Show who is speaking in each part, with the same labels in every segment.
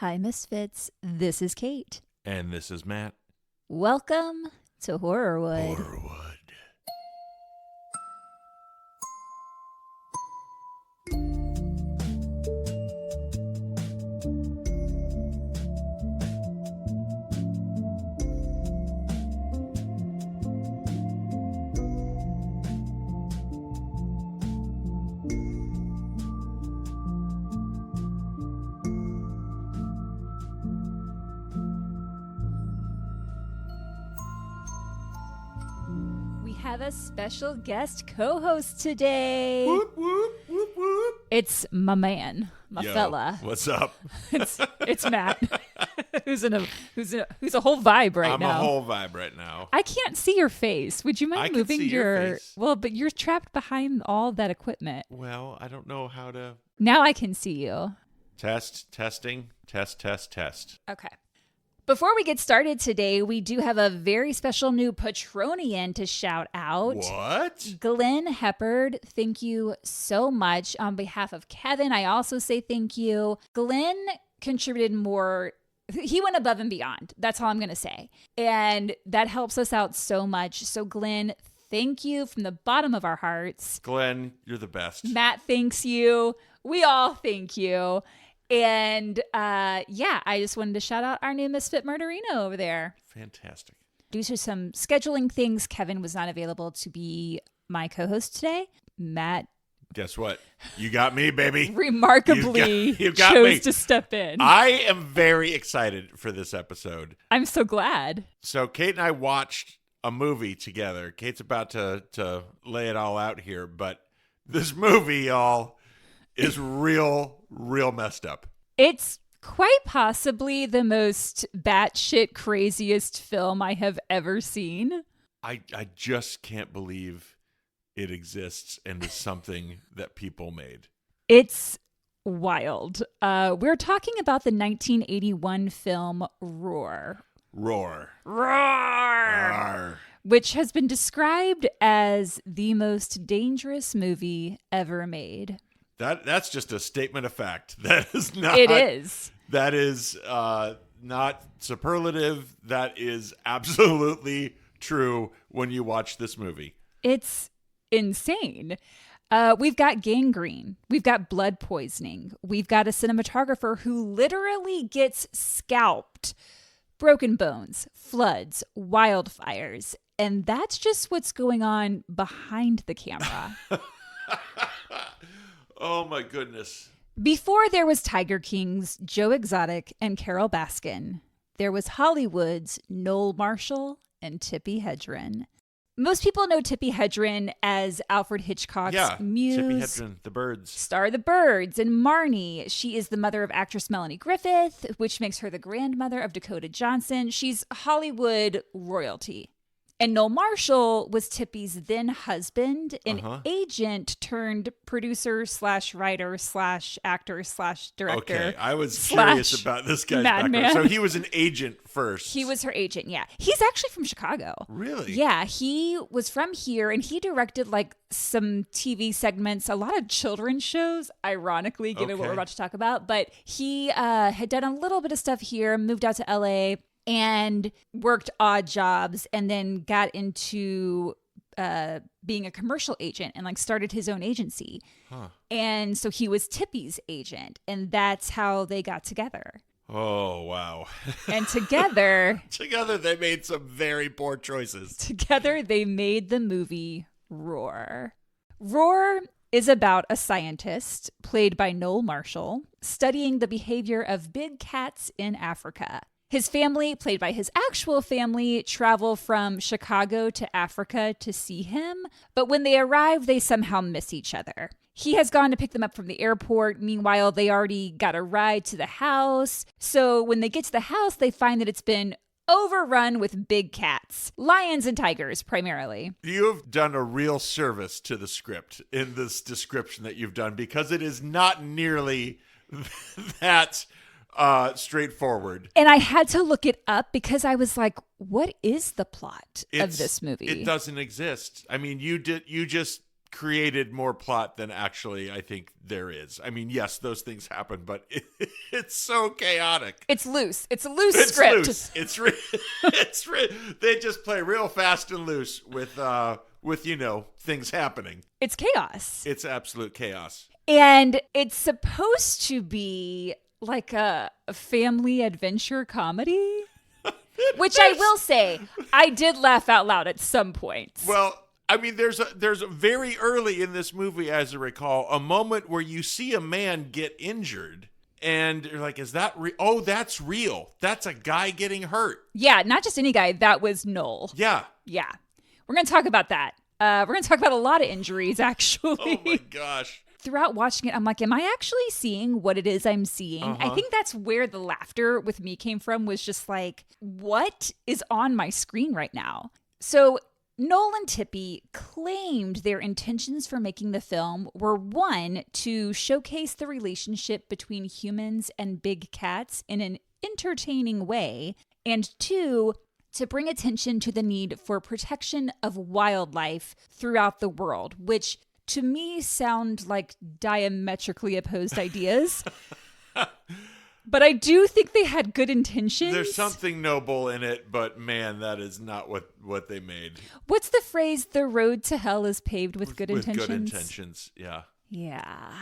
Speaker 1: Hi, Misfits. This is Kate.
Speaker 2: And this is Matt.
Speaker 1: Welcome to Horrorwood.
Speaker 2: Horrorwood.
Speaker 1: Have a special guest co-host today.
Speaker 2: Whoop, whoop, whoop, whoop.
Speaker 1: It's my man, my fella.
Speaker 2: What's up?
Speaker 1: It's Matt, who's a whole vibe right now.
Speaker 2: I'm a whole vibe right now.
Speaker 1: I can't see your face. Would you mind
Speaker 2: I can
Speaker 1: moving
Speaker 2: see your face.
Speaker 1: Well, but you're trapped behind all that equipment.
Speaker 2: Well, I don't know how to.
Speaker 1: Now I can see you.
Speaker 2: Testing. Test.
Speaker 1: Okay. Before we get started today, we do have a very special new Patronian to shout out.
Speaker 2: What?
Speaker 1: Glenn Heppard, thank you so much. On behalf of Kevin, I also say thank you. Glenn contributed more. He went above and beyond. That's all I'm going to say. And that helps us out so much. So Glenn, thank you from the bottom of our hearts.
Speaker 2: Glenn, you're the best.
Speaker 1: Matt thanks you. We all thank you. And I just wanted to shout out our new Misfit Murderino over there.
Speaker 2: Fantastic.
Speaker 1: Due to some scheduling things, Kevin was not available to be my co-host today. Matt,
Speaker 2: guess what? You got me, baby.
Speaker 1: Remarkably
Speaker 2: you got
Speaker 1: chose
Speaker 2: me.
Speaker 1: to step in.
Speaker 2: I am very excited for this episode.
Speaker 1: I'm so glad.
Speaker 2: So Kate and I watched a movie together. Kate's about to lay it all out here, but this movie, y'all, is real messed up.
Speaker 1: It's quite possibly the most batshit craziest film I have ever seen.
Speaker 2: I just can't believe it exists and is something that people made.
Speaker 1: It's wild. We're talking about the 1981 film Roar.
Speaker 2: Roar.
Speaker 1: Which has been described as the most dangerous movie ever made.
Speaker 2: That's just a statement of fact. That is not.
Speaker 1: It is.
Speaker 2: That is not superlative. That is absolutely true when you watch this movie.
Speaker 1: It's insane. We've got gangrene. We've got blood poisoning. We've got a cinematographer who literally gets scalped. Broken bones, floods, wildfires. And that's just what's going on behind the camera.
Speaker 2: Oh, my goodness.
Speaker 1: Before there was Tiger King's Joe Exotic and Carol Baskin, there was Hollywood's Noel Marshall and Tippi Hedren. Most people know Tippi Hedren as Alfred Hitchcock's muse.
Speaker 2: Tippi Hedren, The Birds.
Speaker 1: Star of The Birds and Marnie. She is the mother of actress Melanie Griffith, which makes her the grandmother of Dakota Johnson. She's Hollywood royalty. And Noel Marshall was Tippi's then husband, an agent turned producer / writer / actor / director.
Speaker 2: Okay, I was curious about this guy's background. So he was an agent first.
Speaker 1: He was her agent, yeah. He's actually from Chicago.
Speaker 2: Really?
Speaker 1: Yeah, he was from here, and he directed like some TV segments, a lot of children's shows, ironically, given what we're about to talk about. But he had done a little bit of stuff here, moved out to LA, and worked odd jobs, and then got into being a commercial agent and like started his own agency. And so he was Tippi's agent, and that's how they got together.
Speaker 2: Oh, wow.
Speaker 1: And together
Speaker 2: they made some very poor choices.
Speaker 1: Together they made the movie Roar. Roar is about a scientist, played by Noel Marshall, studying the behavior of big cats in Africa. His family, played by his actual family, travel from Chicago to Africa to see him, but when they arrive, they somehow miss each other. He has gone to pick them up from the airport. Meanwhile, they already got a ride to the house. So when they get to the house, they find that it's been overrun with big cats, lions and tigers primarily.
Speaker 2: You've done a real service to the script in this description that you've done, because it is not nearly that straightforward.
Speaker 1: And I had to look it up because I was like, what is the plot of this movie?
Speaker 2: It doesn't exist. I mean, you just created more plot than actually I think there is. I mean, yes, those things happen, but it's so chaotic.
Speaker 1: It's loose. It's a loose script.
Speaker 2: Loose. They just play real fast and loose with things happening.
Speaker 1: It's chaos.
Speaker 2: It's absolute chaos.
Speaker 1: And it's supposed to be like a family adventure comedy, which I will say, I did laugh out loud at some points.
Speaker 2: Well, I mean, there's a very early in this movie, as I recall, a moment where you see a man get injured, and you're like, "Is that real? Oh, that's real. That's a guy getting hurt."
Speaker 1: Yeah, not just any guy. That was Noel.
Speaker 2: Yeah.
Speaker 1: We're going to talk about that. We're going to talk about a lot of injuries, actually.
Speaker 2: Oh my gosh.
Speaker 1: Throughout watching it, I'm like, am I actually seeing what it is I'm seeing? I think that's where the laughter with me came from, was just like, what is on my screen right now? So Noel and Tippi claimed their intentions for making the film were, one, to showcase the relationship between humans and big cats in an entertaining way, and two, to bring attention to the need for protection of wildlife throughout the world, which to me sound like diametrically opposed ideas. But I do think they had good intentions.
Speaker 2: There's something noble in it, but man, that is not what they made.
Speaker 1: What's the phrase? The road to hell is paved with good intentions.
Speaker 2: With good intentions, yeah.
Speaker 1: Yeah.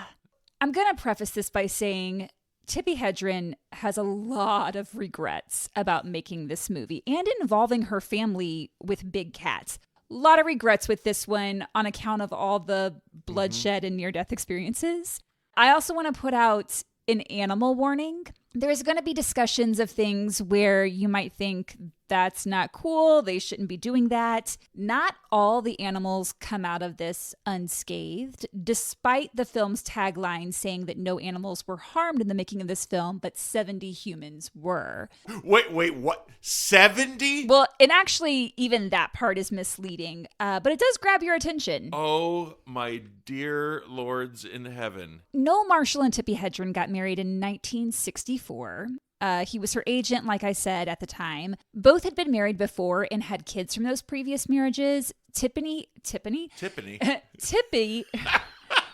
Speaker 1: I'm going to preface this by saying Tippi Hedren has a lot of regrets about making this movie and involving her family with big cats. A lot of regrets with this one on account of all the bloodshed and near-death experiences. I also want to put out an animal warning. There's going to be discussions of things where you might think that's not cool, they shouldn't be doing that. Not all the animals come out of this unscathed, despite the film's tagline saying that no animals were harmed in the making of this film, but 70 humans were.
Speaker 2: Wait, what? 70?
Speaker 1: Well, and actually, even that part is misleading, but it does grab your attention.
Speaker 2: Oh, my dear lords in heaven.
Speaker 1: Noel Marshall and Tippi Hedren got married in 1964. He was her agent, like I said, at the time. Both had been married before and had kids from those previous marriages. Tippi,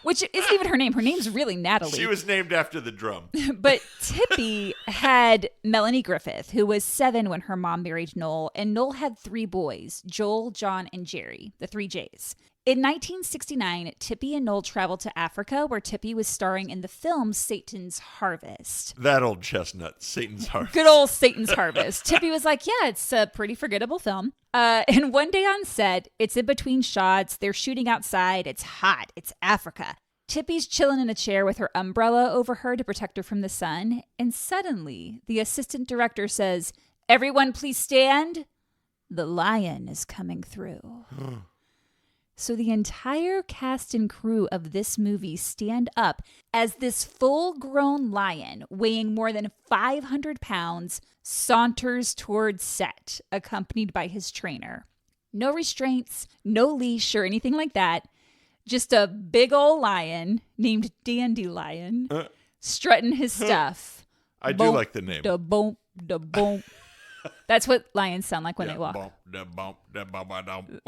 Speaker 1: which isn't even her name. Her name's really Natalie.
Speaker 2: She was named after the drum.
Speaker 1: But Tippi had Melanie Griffith, who was 7 when her mom married Noel. And Noel had 3 boys, Joel, John, and Jerry, the 3 J's. In 1969, Tippi and Noel traveled to Africa, where Tippi was starring in the film Satan's Harvest.
Speaker 2: That old chestnut, Satan's Harvest.
Speaker 1: Good old Satan's Harvest. Tippi was like, yeah, it's a pretty forgettable film. And one day on set, it's in between shots. They're shooting outside. It's hot. It's Africa. Tippi's chilling in a chair with her umbrella over her to protect her from the sun. And suddenly, the assistant director says, "Everyone please stand. The lion is coming through." So the entire cast and crew of this movie stand up as this full-grown lion weighing more than 500 pounds saunters towards set, accompanied by his trainer. No restraints, no leash or anything like that. Just a big old lion named Dandelion strutting his stuff.
Speaker 2: I do like the name.
Speaker 1: Da boom, da boom. That's what lions sound like when they walk.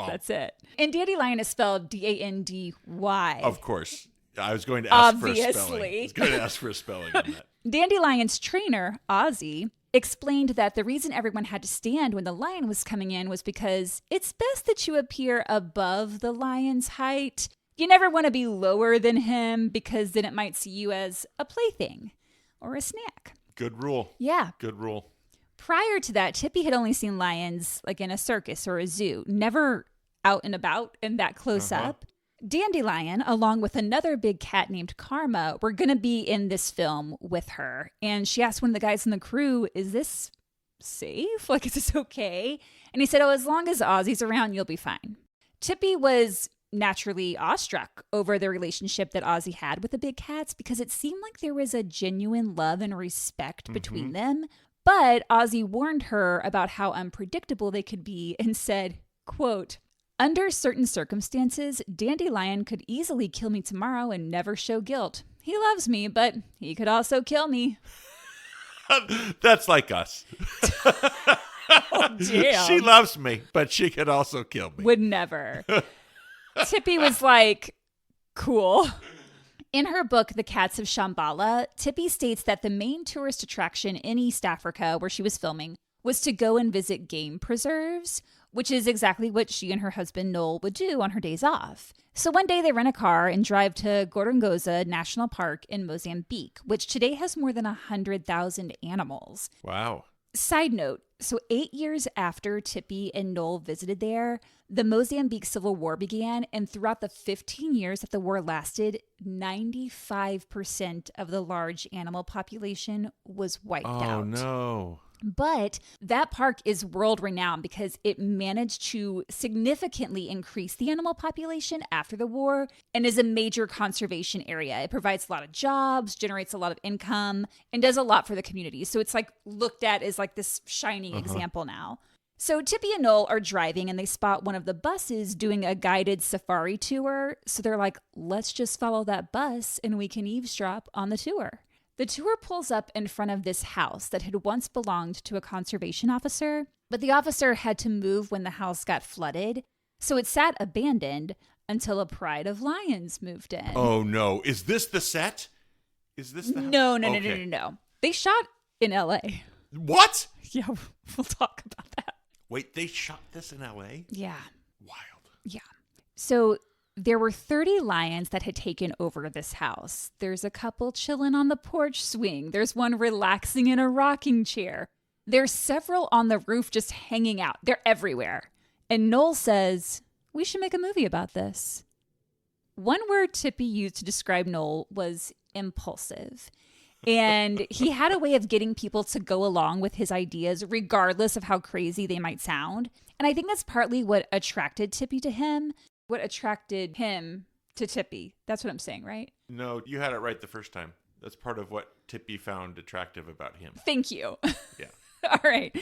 Speaker 1: That's it. And Dandelion is spelled Dandy.
Speaker 2: Of course. I was going to ask for a spelling.
Speaker 1: Obviously.
Speaker 2: I was going to ask for a spelling on that.
Speaker 1: Dandelion's trainer, Ozzy, explained that the reason everyone had to stand when the lion was coming in was because it's best that you appear above the lion's height. You never want to be lower than him because then it might see you as a plaything or a snack.
Speaker 2: Good rule.
Speaker 1: Yeah.
Speaker 2: Good rule.
Speaker 1: Prior to that, Tippi had only seen lions like in a circus or a zoo, never out and about and that close up. Dandelion, along with another big cat named Karma, were going to be in this film with her. And she asked one of the guys in the crew, "Is this safe? Like, is this okay?" And he said, "Oh, as long as Ozzy's around, you'll be fine." Tippi was naturally awestruck over the relationship that Ozzy had with the big cats because it seemed like there was a genuine love and respect between them. But Ozzy warned her about how unpredictable they could be and said, quote, "Under certain circumstances, Dandelion could easily kill me tomorrow and never show guilt. He loves me, but he could also kill me."
Speaker 2: That's like us.
Speaker 1: Oh, damn.
Speaker 2: She loves me, but she could also kill me.
Speaker 1: Would never. Tippi was like, Cool. In her book, The Cats of Shambala, Tippi states that the main tourist attraction in East Africa, where she was filming, was to go and visit game preserves, which is exactly what she and her husband Noel would do on her days off. So one day they rent a car and drive to Gorongosa National Park in Mozambique, which today has more than 100,000 animals.
Speaker 2: Wow.
Speaker 1: Side note, so 8 years after Tippi and Noel visited there, the Mozambique Civil War began, and throughout the 15 years that the war lasted, 95% of the large animal population was wiped out.
Speaker 2: Oh, no.
Speaker 1: But that park is world renowned because it managed to significantly increase the animal population after the war and is a major conservation area. It provides a lot of jobs, generates a lot of income, and does a lot for the community. So it's like looked at as like this shining example now. So Tippi and Noel are driving and they spot one of the buses doing a guided safari tour. So they're like, let's just follow that bus and we can eavesdrop on the tour. The tour pulls up in front of this house that had once belonged to a conservation officer, but the officer had to move when the house got flooded, so it sat abandoned until a pride of lions moved in.
Speaker 2: Oh, no. Is this the set? Is this the
Speaker 1: No. They shot in L.A.
Speaker 2: What?
Speaker 1: Yeah, we'll talk about that.
Speaker 2: Wait, they shot this in L.A.?
Speaker 1: Yeah.
Speaker 2: Wild.
Speaker 1: Yeah. So there were 30 lions that had taken over this house. There's a couple chilling on the porch swing. There's one relaxing in a rocking chair. There's several on the roof just hanging out. They're everywhere. And Noel says, we should make a movie about this. One word Tippi used to describe Noel was impulsive. And he had a way of getting people to go along with his ideas, regardless of how crazy they might sound. And I think that's partly what attracted Tippi to him. What attracted him to Tippi. That's what I'm saying, right?
Speaker 2: No, you had it right the first time. That's part of what Tippi found attractive about him.
Speaker 1: Thank you.
Speaker 2: Yeah.
Speaker 1: All right.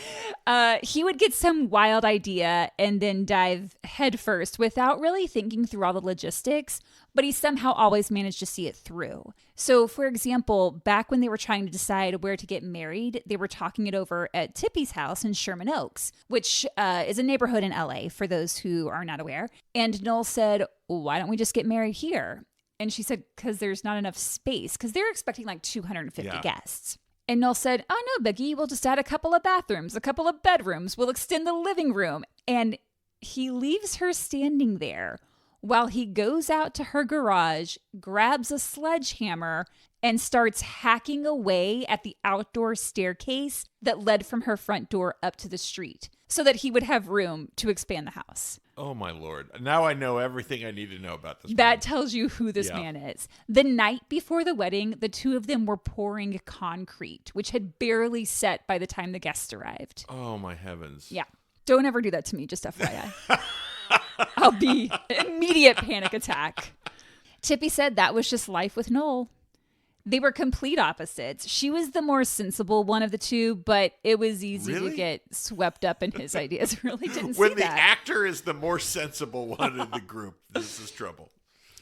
Speaker 1: He would get some wild idea and then dive headfirst without really thinking through all the logistics, but he somehow always managed to see it through. So, for example, back when they were trying to decide where to get married, they were talking it over at Tippi's house in Sherman Oaks, which is a neighborhood in LA, for those who are not aware. And Noel said, why don't we just get married here? And she said, because there's not enough space, because they're expecting like 250 guests. And Noel said, oh, no, Biggie, we'll just add a couple of bathrooms, a couple of bedrooms. We'll extend the living room. And he leaves her standing there while he goes out to her garage, grabs a sledgehammer, and starts hacking away at the outdoor staircase that led from her front door up to the street so that he would have room to expand the house.
Speaker 2: Oh, my Lord. Now I know everything I need to know about this.
Speaker 1: That tells you who this man is. The night before the wedding, the two of them were pouring concrete, which had barely set by the time the guests arrived.
Speaker 2: Oh, my heavens.
Speaker 1: Yeah. Don't ever do that to me, just FYI. I'll be immediate panic attack. Tippi said that was just life with Noel. They were complete opposites. She was the more sensible one of the two, but it was easy to get swept up in his ideas. Really didn't see that.
Speaker 2: When the actor is the more sensible one in the group, this is trouble.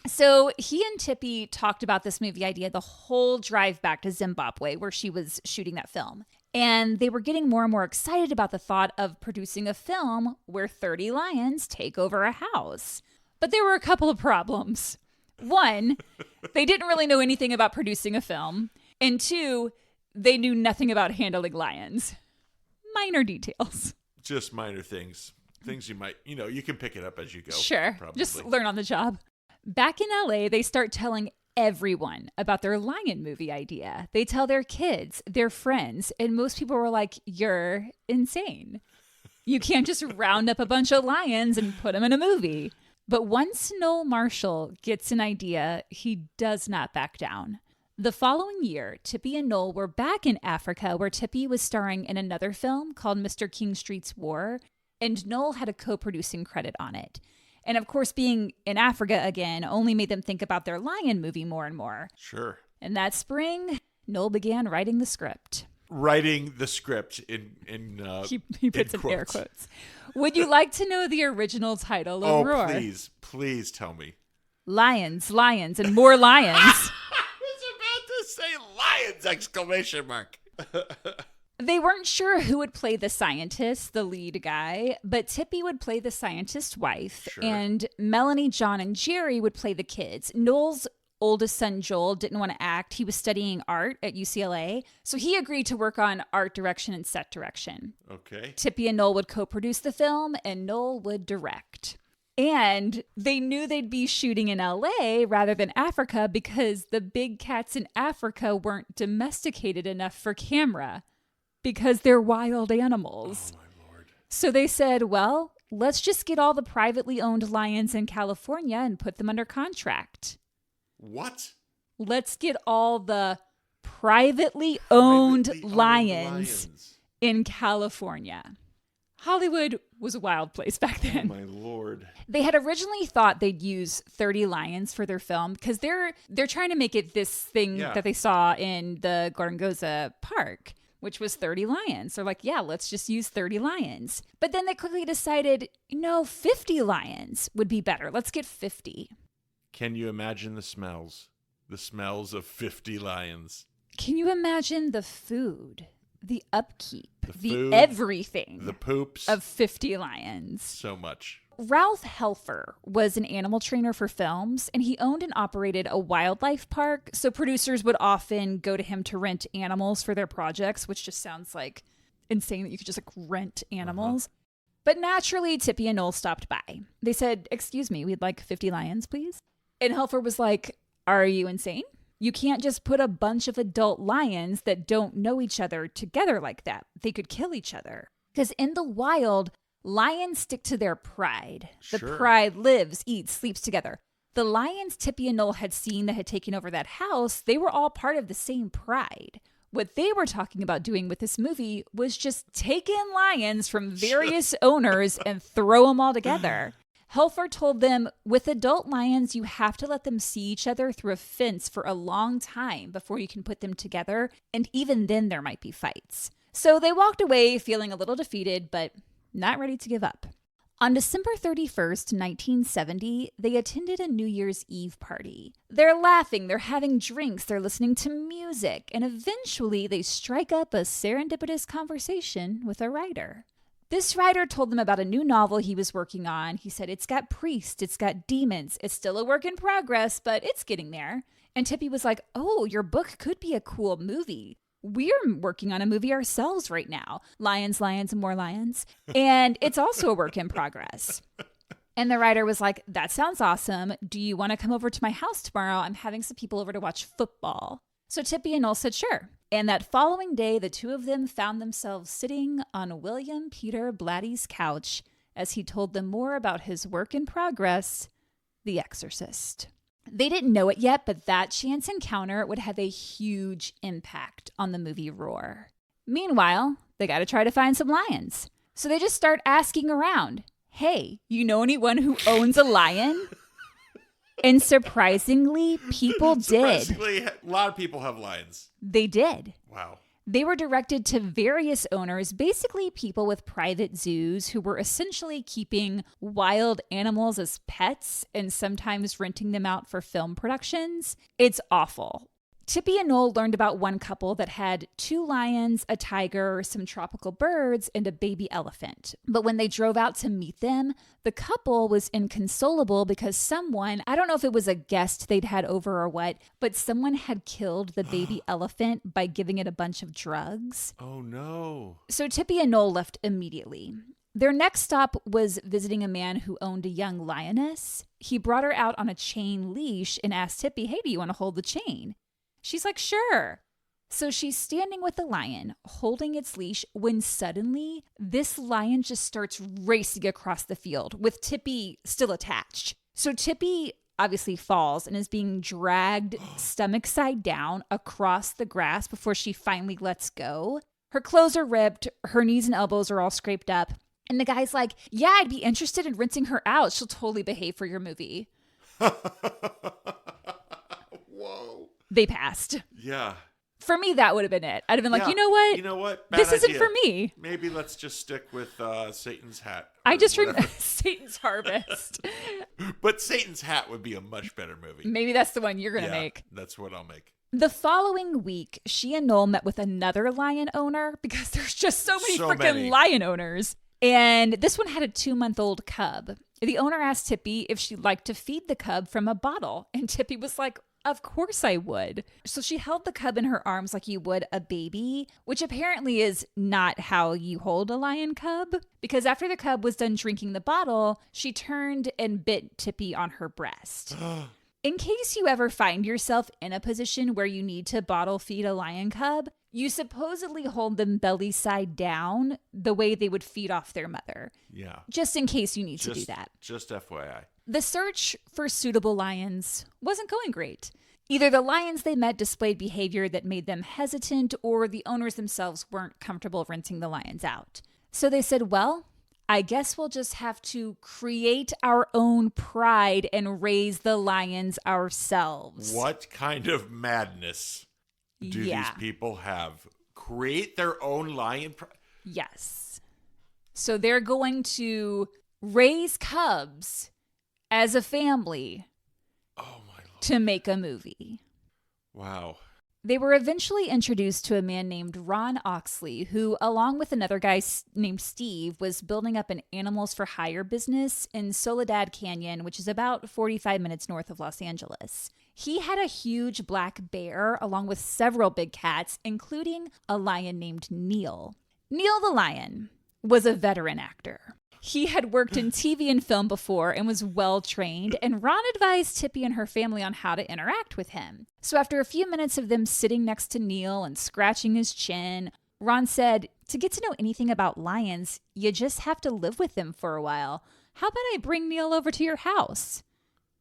Speaker 1: So he and Tippi talked about this movie idea the whole drive back to Zimbabwe, where she was shooting that film. And they were getting more and more excited about the thought of producing a film where 30 lions take over a house. But there were a couple of problems. One, they didn't really know anything about producing a film. And two, they knew nothing about handling lions. Minor details.
Speaker 2: Just minor things. Things you might, you can pick it up as you go.
Speaker 1: Sure.
Speaker 2: Probably.
Speaker 1: Just learn on the job. Back in LA, they start telling everyone about their lion movie idea. They tell their kids, their friends, and most people were like, you're insane. You can't just round up a bunch of lions and put them in a movie. But once Noel Marshall gets an idea, he does not back down. The following year, Tippi and Noel were back in Africa, where Tippi was starring in another film called Mr. King Street's War, and Noel had a co-producing credit on it. And of course, being in Africa again only made them think about their lion movie more and more.
Speaker 2: Sure.
Speaker 1: And that spring, Noel began writing the script.
Speaker 2: Writing the script in
Speaker 1: he puts in air quotes. Would you like to know the original title of Roar?
Speaker 2: Please tell me.
Speaker 1: Lions, lions, and more lions.
Speaker 2: I was about to say lions! Exclamation mark.
Speaker 1: They weren't sure who would play the scientist, the lead guy, but Tippi would play the scientist's wife,
Speaker 2: Sure.
Speaker 1: and Melanie, John, and Jerry would play the kids. Noel's oldest son, Joel, didn't want to act. He was studying art at UCLA, so he agreed to work on art direction and set direction.
Speaker 2: Okay.
Speaker 1: Tippi and Noel would co-produce the film, and Noel would direct. And they knew they'd be shooting in LA rather than Africa because the big cats in Africa weren't domesticated enough for camera because they're wild animals.
Speaker 2: Oh, my Lord.
Speaker 1: So they said, well, let's just get all the privately owned lions in California and put them under contract.
Speaker 2: What?
Speaker 1: Let's get all the privately owned lions in California. Hollywood was a wild place back then.
Speaker 2: Oh, my Lord.
Speaker 1: They had originally thought they'd use 30 lions for their film because they're trying to make it this thing that they saw in the Gorongosa Park, which was 30 lions. They're like, yeah, let's just use 30 lions. But then they quickly decided, 50 lions would be better. Let's get 50.
Speaker 2: Can you imagine the smells? The smells of 50 lions.
Speaker 1: Can you imagine the food, the upkeep, the
Speaker 2: food,
Speaker 1: everything,
Speaker 2: the poops
Speaker 1: of 50 lions?
Speaker 2: So much.
Speaker 1: Ralph Helfer was an animal trainer for films, and he owned and operated a wildlife park, so producers would often go to him to rent animals for their projects, which just sounds like insane that you could just rent animals. But naturally, Tippi and Noel stopped by. They said, excuse me, we'd like 50 lions, please. And Helfer was like, are you insane? You can't just put a bunch of adult lions that don't know each other together like that. They could kill each other. Because in the wild, lions stick to their pride. The pride lives, eats, sleeps together. The lions Tippi and Noel had seen that had taken over that house, they were all part of the same pride. What they were talking about doing with this movie was just take in lions from various owners and throw them all together. Helfer told them, with adult lions, you have to let them see each other through a fence for a long time before you can put them together, and even then there might be fights. So they walked away feeling a little defeated, but not ready to give up. On December 31st, 1970, they attended a New Year's Eve party. They're laughing, they're having drinks, they're listening to music, and eventually they strike up a serendipitous conversation with a writer. This writer told them about a new novel he was working on. He said, it's got priests, it's got demons, it's still a work in progress, but it's getting there. And Tippi was like, oh, your book could be a cool movie. We're working on a movie ourselves right now. Lions, lions, and more lions. And it's also a work in progress. And the writer was like, that sounds awesome. Do you want to come over to my house tomorrow? I'm having some people over to watch football. So Tippi and Noel said, sure. And that following day, the two of them found themselves sitting on William Peter Blatty's couch as he told them more about his work in progress, The Exorcist. They didn't know it yet, but that chance encounter would have a huge impact on the movie Roar. Meanwhile, they got to try to find some lions. So they just start asking around, hey, you know anyone who owns a lion? And surprisingly, people did.
Speaker 2: A lot of people have lions.
Speaker 1: They did.
Speaker 2: Wow.
Speaker 1: They were directed to various owners, basically people with private zoos who were essentially keeping wild animals as pets and sometimes renting them out for film productions. It's awful. Tippi and Noel learned about one couple that had 2 lions, a tiger, some tropical birds, and a baby elephant. But when they drove out to meet them, the couple was inconsolable because someone, I don't know if it was a guest they'd had over or what, but someone had killed the baby elephant by giving it a bunch of drugs.
Speaker 2: Oh, no.
Speaker 1: So Tippi and Noel left immediately. Their next stop was visiting a man who owned a young lioness. He brought her out on a chain leash and asked Tippi, hey, do you want to hold the chain? She's like, sure. So she's standing with the lion, holding its leash, when suddenly this lion just starts racing across the field with Tippi still attached. So Tippi obviously falls and is being dragged stomach side down across the grass before she finally lets go. Her clothes are ripped, her knees and elbows are all scraped up. And the guy's like, yeah, I'd be interested in renting her out. She'll totally behave for your movie.
Speaker 2: Whoa.
Speaker 1: They passed.
Speaker 2: Yeah.
Speaker 1: For me, that would have been it. I'd have been like, you know what?
Speaker 2: You know what? Bad
Speaker 1: this isn't
Speaker 2: idea.
Speaker 1: for me.
Speaker 2: Maybe let's just stick with Satan's Hat.
Speaker 1: I just remember Satan's Harvest.
Speaker 2: But Satan's Hat would be a much better movie.
Speaker 1: Maybe that's the one you're going to make.
Speaker 2: That's what I'll make.
Speaker 1: The following week, she and Noel met with another lion owner because there's just so many freaking lion owners. And this one had a 2-month-old cub. The owner asked Tippi if she'd like to feed the cub from a bottle. And Tippi was like, of course I would. So she held the cub in her arms like you would a baby, which apparently is not how you hold a lion cub. Because after the cub was done drinking the bottle, she turned and bit Tippi on her breast. In case you ever find yourself in a position where you need to bottle feed a lion cub, you supposedly hold them belly side down the way they would feed off their mother.
Speaker 2: Yeah.
Speaker 1: Just in case you need to do that.
Speaker 2: Just FYI.
Speaker 1: The search for suitable lions wasn't going great. Either the lions they met displayed behavior that made them hesitant, or the owners themselves weren't comfortable renting the lions out. So they said, well, I guess we'll just have to create our own pride and raise the lions ourselves.
Speaker 2: What kind of madness do these people have? Create their own lion pride?
Speaker 1: Yes. So they're going to raise cubs as a family to make a movie.
Speaker 2: Wow.
Speaker 1: They were eventually introduced to a man named Ron Oxley, who, along with another guy named Steve, was building up an animals for hire business in Soledad Canyon, which is about 45 minutes north of Los Angeles. He had a huge black bear, along with several big cats, including a lion named Neil. Neil the lion was a veteran actor. He had worked in TV and film before and was well-trained, and Ron advised Tippi and her family on how to interact with him. So after a few minutes of them sitting next to Neil and scratching his chin, Ron said, to get to know anything about lions, you just have to live with them for a while. How about I bring Neil over to your house?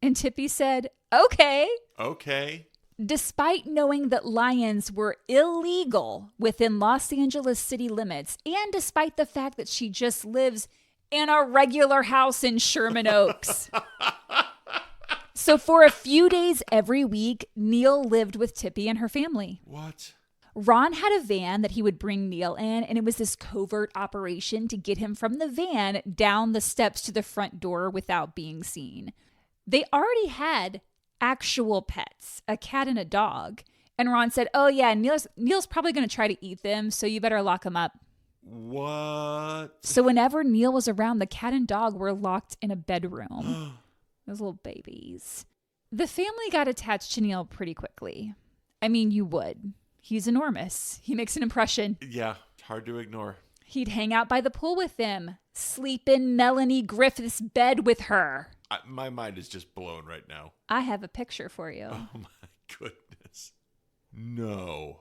Speaker 1: And Tippi said, okay.
Speaker 2: Okay.
Speaker 1: Despite knowing that lions were illegal within Los Angeles city limits, and despite the fact that she just lives in a regular house in Sherman Oaks. So for a few days every week, Neil lived with Tippi and her family.
Speaker 2: What?
Speaker 1: Ron had a van that he would bring Neil in, and it was this covert operation to get him from the van down the steps to the front door without being seen. They already had actual pets, a cat and a dog. And Ron said, oh yeah, Neil's probably going to try to eat them, so you better lock him up.
Speaker 2: What?
Speaker 1: So whenever Neil was around, the cat and dog were locked in a bedroom. Those little babies. The family got attached to Neil pretty quickly. I mean, you would. He's enormous. He makes an impression.
Speaker 2: Yeah, it's hard to ignore.
Speaker 1: He'd hang out by the pool with them, sleep in Melanie Griffith's bed with her.
Speaker 2: My mind is just blown right now.
Speaker 1: I have a picture for you.
Speaker 2: Oh my goodness. No.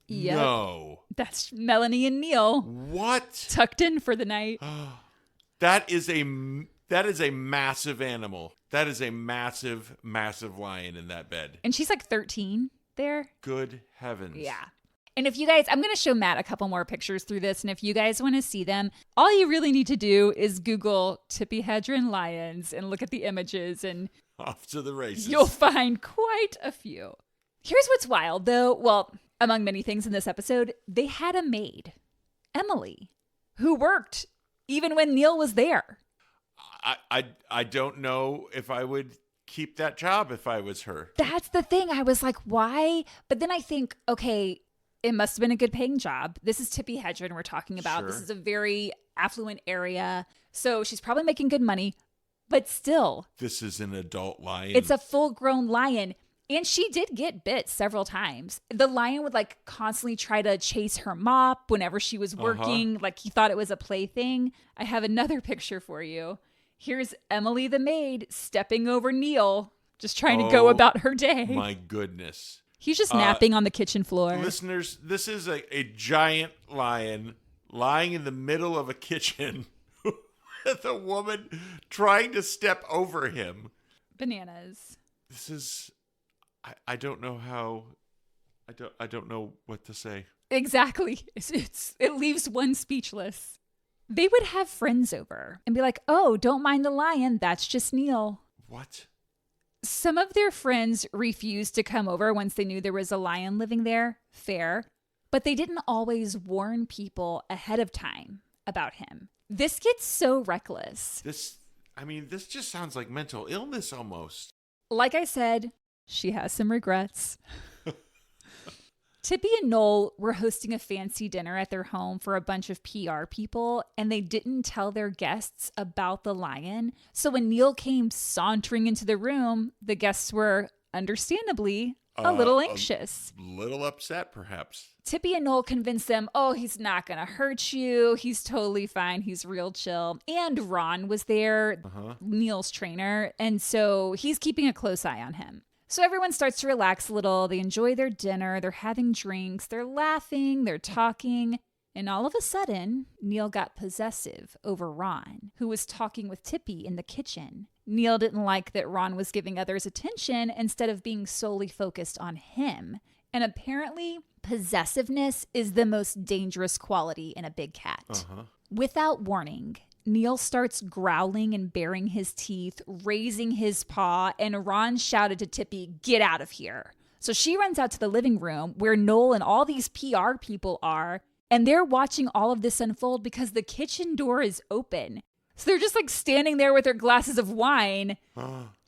Speaker 1: Yep.
Speaker 2: No.
Speaker 1: That's Melanie and Neil.
Speaker 2: What?
Speaker 1: Tucked in for the night.
Speaker 2: That is a massive animal. That is a massive, massive lion in that bed.
Speaker 1: And she's like 13 there.
Speaker 2: Good heavens.
Speaker 1: Yeah. And if you guys, I'm going to show Matt a couple more pictures through this. And if you guys want to see them, all you really need to do is Google Tippi Hedren lions and look at the images, and
Speaker 2: off to the races.
Speaker 1: You'll find quite a few. Here's what's wild, though. Well, among many things in this episode, they had a maid, Emily, who worked even when Neil was there.
Speaker 2: I don't know if I would keep that job if I was her.
Speaker 1: That's the thing. I was like, why? But then I think, okay, it must have been a good paying job. This is Tippi Hedren we're talking about.
Speaker 2: Sure.
Speaker 1: This is a very affluent area. So she's probably making good money. But still.
Speaker 2: This is an adult lion.
Speaker 1: It's a full-grown lion. And she did get bit several times. The lion would like constantly try to chase her mop whenever she was working. Like he thought it was a plaything. I have another picture for you. Here's Emily the maid stepping over Neil, just trying to go about her day.
Speaker 2: My goodness.
Speaker 1: He's just napping on the kitchen floor.
Speaker 2: Listeners, this is a giant lion lying in the middle of a kitchen with a woman trying to step over him.
Speaker 1: Bananas.
Speaker 2: This is, I don't know how, I don't know what to say.
Speaker 1: Exactly. It leaves one speechless. They would have friends over and be like, oh, don't mind the lion. That's just Neil.
Speaker 2: What?
Speaker 1: Some of their friends refused to come over once they knew there was a lion living there. Fair. But they didn't always warn people ahead of time about him. This gets so reckless.
Speaker 2: This just sounds like mental illness almost.
Speaker 1: Like I said, she has some regrets. Tippi and Noel were hosting a fancy dinner at their home for a bunch of PR people, and they didn't tell their guests about the lion. So when Neil came sauntering into the room, the guests were, understandably, a little anxious.
Speaker 2: A little upset, perhaps.
Speaker 1: Tippi and Noel convinced them, oh, he's not going to hurt you. He's totally fine. He's real chill. And Ron was there, Neil's trainer, and so he's keeping a close eye on him. So everyone starts to relax a little. They enjoy their dinner. They're having drinks. They're laughing. They're talking. And all of a sudden, Neil got possessive over Ron, who was talking with Tippi in the kitchen. Neil didn't like that Ron was giving others attention instead of being solely focused on him. And apparently, possessiveness is the most dangerous quality in a big cat. Without warning, Neil starts growling and baring his teeth, raising his paw, and Ron shouted to Tippi, "Get out of here." So she runs out to the living room where Noel and all these PR people are, and they're watching all of this unfold because the kitchen door is open. So they're just like standing there with their glasses of wine,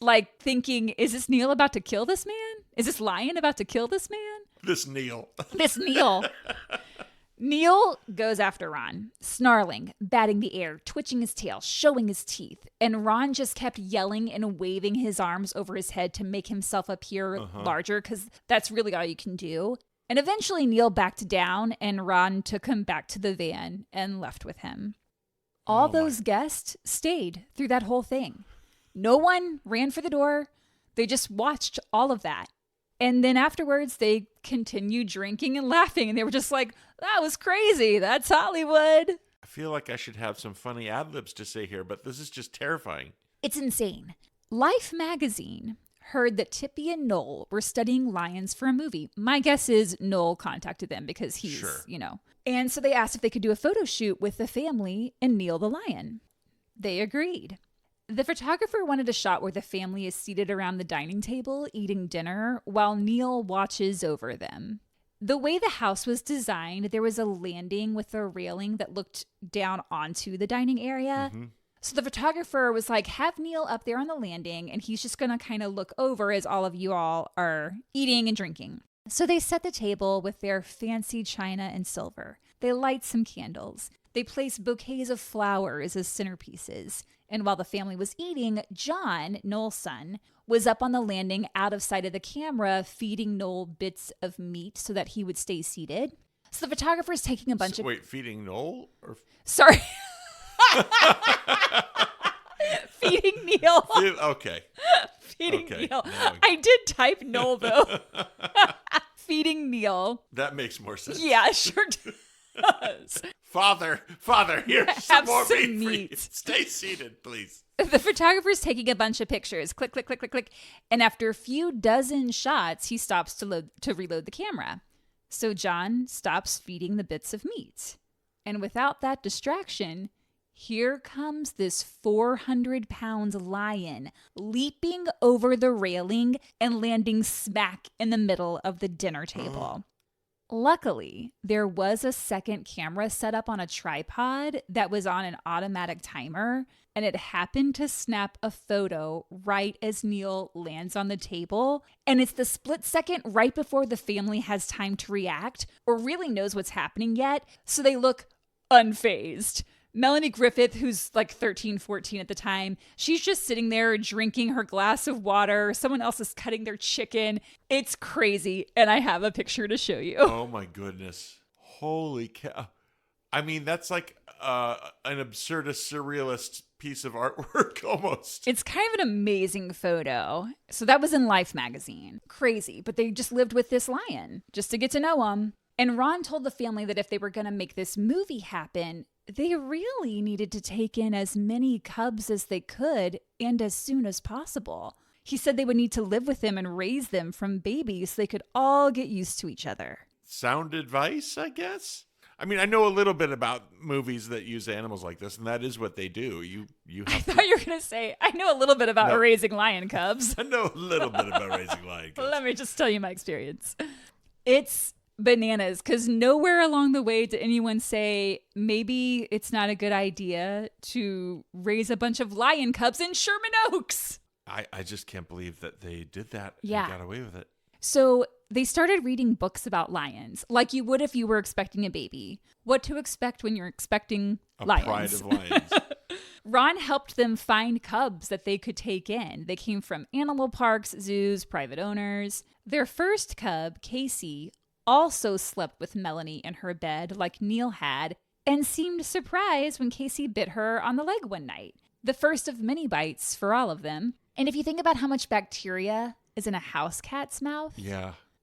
Speaker 1: like thinking, is this Neil about to kill this man? Is this lion about to kill this man?
Speaker 2: This Neil.
Speaker 1: This Neil. Neil goes after Ron, snarling, batting the air, twitching his tail, showing his teeth. And Ron just kept yelling and waving his arms over his head to make himself appear larger, because that's really all you can do. And eventually Neil backed down and Ron took him back to the van and left with him. All those guests stayed through that whole thing. No one ran for the door. They just watched all of that. And then afterwards, they continued drinking and laughing. And they were just like, that was crazy. That's Hollywood.
Speaker 2: I feel like I should have some funny ad-libs to say here, but this is just terrifying. It's
Speaker 1: insane. Life magazine heard that Tippi and Noel were studying lions for a movie. My guess is Noel contacted them because he's, And so they asked if they could do a photo shoot with the family and Neil the lion. They agreed. The photographer wanted a shot where the family is seated around the dining table eating dinner while Neil watches over them. The way the house was designed, there was a landing with a railing that looked down onto the dining area. So the photographer was like, have Neil up there on the landing, and he's just going to kind of look over as all of you all are eating and drinking. So they set the table with their fancy china and silver. They light some candles. They place bouquets of flowers as centerpieces. And while the family was eating, John, Noel's son, was up on the landing out of sight of the camera, feeding Noel bits of meat so that he would stay seated. So the photographer's taking a bunch of...
Speaker 2: Wait, feeding Noel? Or...
Speaker 1: Sorry. Feeding Neil.
Speaker 2: Okay.
Speaker 1: Feeding Neil. I did type Noel, though. Feeding Neil.
Speaker 2: That makes more sense.
Speaker 1: Yeah, sure does.
Speaker 2: Father, here's some more meat. Stay seated, please.
Speaker 1: The photographer's taking a bunch of pictures. Click, click, click, click, click. And after a few dozen shots, he stops to reload the camera. So John stops feeding the bits of meat. And without that distraction, here comes this 400-pound lion leaping over the railing and landing smack in the middle of the dinner table. Luckily, there was a second camera set up on a tripod that was on an automatic timer, and it happened to snap a photo right as Neil lands on the table. And it's the split second right before the family has time to react or really knows what's happening yet, so they look unfazed. Melanie Griffith, who's like 13, 14 at the time, she's just sitting there drinking her glass of water. Someone else is cutting their chicken. It's crazy. And I have a picture to show you.
Speaker 2: Oh my goodness. Holy cow. I mean, that's like an absurdist, surrealist piece of artwork almost.
Speaker 1: It's kind of an amazing photo. So that was in Life magazine. Crazy. But they just lived with this lion just to get to know him. And Ron told the family that if they were going to make this movie happen, they really needed to take in as many cubs as they could and as soon as possible. He said they would need to live with him and raise them from babies so they could all get used to each other.
Speaker 2: Sound advice, I guess? I mean, I know a little bit about movies that use animals like this, and that is what they do. You have
Speaker 1: I thought you were going to say, I know a little bit about raising lion cubs.
Speaker 2: I know a little bit about raising lion cubs.
Speaker 1: Let me just tell you my experience. It's bananas, because nowhere along the way did anyone say maybe it's not a good idea to raise a bunch of lion cubs in Sherman Oaks.
Speaker 2: I just can't believe that they did that
Speaker 1: and
Speaker 2: got away with it.
Speaker 1: So they started reading books about lions, like you would if you were expecting a baby. What to expect when you're expecting lions.
Speaker 2: Pride of lions.
Speaker 1: Ron helped them find cubs that they could take in. They came from animal parks, zoos, private owners. Their first cub, Casey, also slept with Melanie in her bed like Neil had, and seemed surprised when Casey bit her on the leg one night. The first of many bites for all of them. And if you think about how much bacteria is in a house cat's mouth,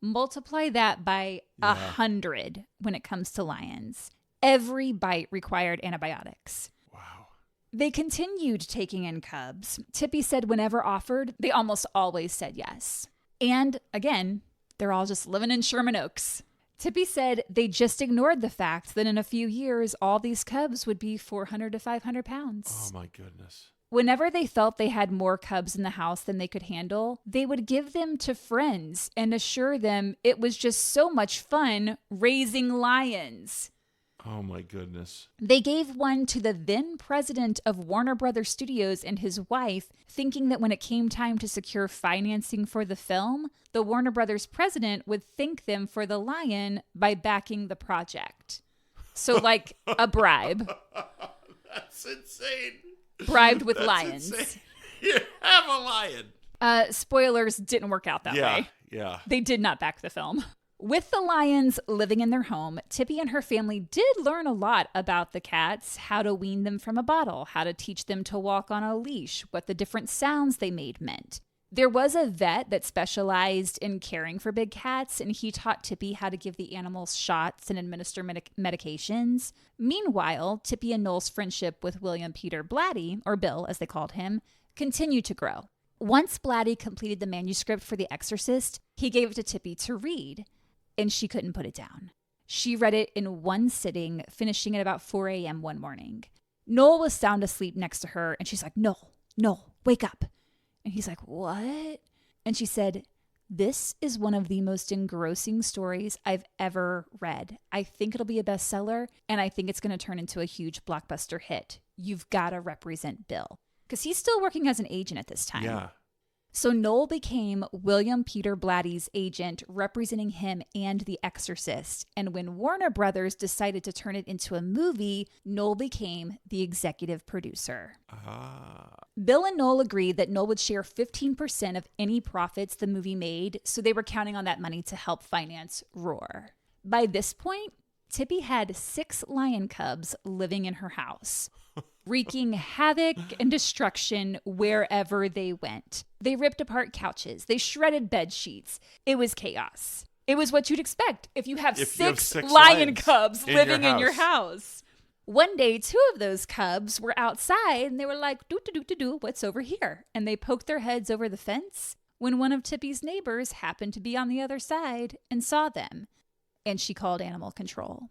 Speaker 1: multiply that by 100 when it comes to lions. Every bite required antibiotics.
Speaker 2: Wow.
Speaker 1: They continued taking in cubs. Tippi said whenever offered, they almost always said yes. And again, they're all just living in Sherman Oaks. Tippi said they just ignored the fact that in a few years, all these cubs would be 400 to 500 pounds.
Speaker 2: Oh, my goodness.
Speaker 1: Whenever they felt they had more cubs in the house than they could handle, they would give them to friends and assure them it was just so much fun raising lions.
Speaker 2: Oh, my goodness.
Speaker 1: They gave one to the then president of Warner Brothers Studios and his wife, thinking that when it came time to secure financing for the film, the Warner Brothers president would thank them for the lion by backing the project. So like a bribe.
Speaker 2: That's insane.
Speaker 1: Bribed with lions.
Speaker 2: Insane. You have a lion.
Speaker 1: Spoilers, didn't work out that way.
Speaker 2: Yeah.
Speaker 1: They did not back the film. With the lions living in their home, Tippi and her family did learn a lot about the cats, how to wean them from a bottle, how to teach them to walk on a leash, what the different sounds they made meant. There was a vet that specialized in caring for big cats, and he taught Tippi how to give the animals shots and administer medications. Meanwhile, Tippi and Noel's friendship with William Peter Blatty, or Bill as they called him, continued to grow. Once Blatty completed the manuscript for The Exorcist, he gave it to Tippi to read, and she couldn't put it down. She read it in one sitting, finishing at about 4 a.m. one morning. Noel was sound asleep next to her, and she's like, Noel, wake up. And he's like, what? And she said, this is one of the most engrossing stories I've ever read. I think it'll be a bestseller, and I think it's going to turn into a huge blockbuster hit. You've got to represent Bill. Because he's still working as an agent at this time.
Speaker 2: Yeah.
Speaker 1: So Noel became William Peter Blatty's agent, representing him and The Exorcist. And when Warner Brothers decided to turn it into a movie, Noel became the executive producer. Bill and Noel agreed that Noel would share 15% of any profits the movie made, so they were counting on that money to help finance Roar. By this point, Tippi had 6 lion cubs living in her house, wreaking havoc and destruction wherever they went. They ripped apart couches. They shredded bed sheets. It was chaos. It was what you'd expect if you have six lion cubs living in your house. One day, 2 of those cubs were outside and they were like, do, what's over here? And they poked their heads over the fence when one of Tippi's neighbors happened to be on the other side and saw them. And she called animal control.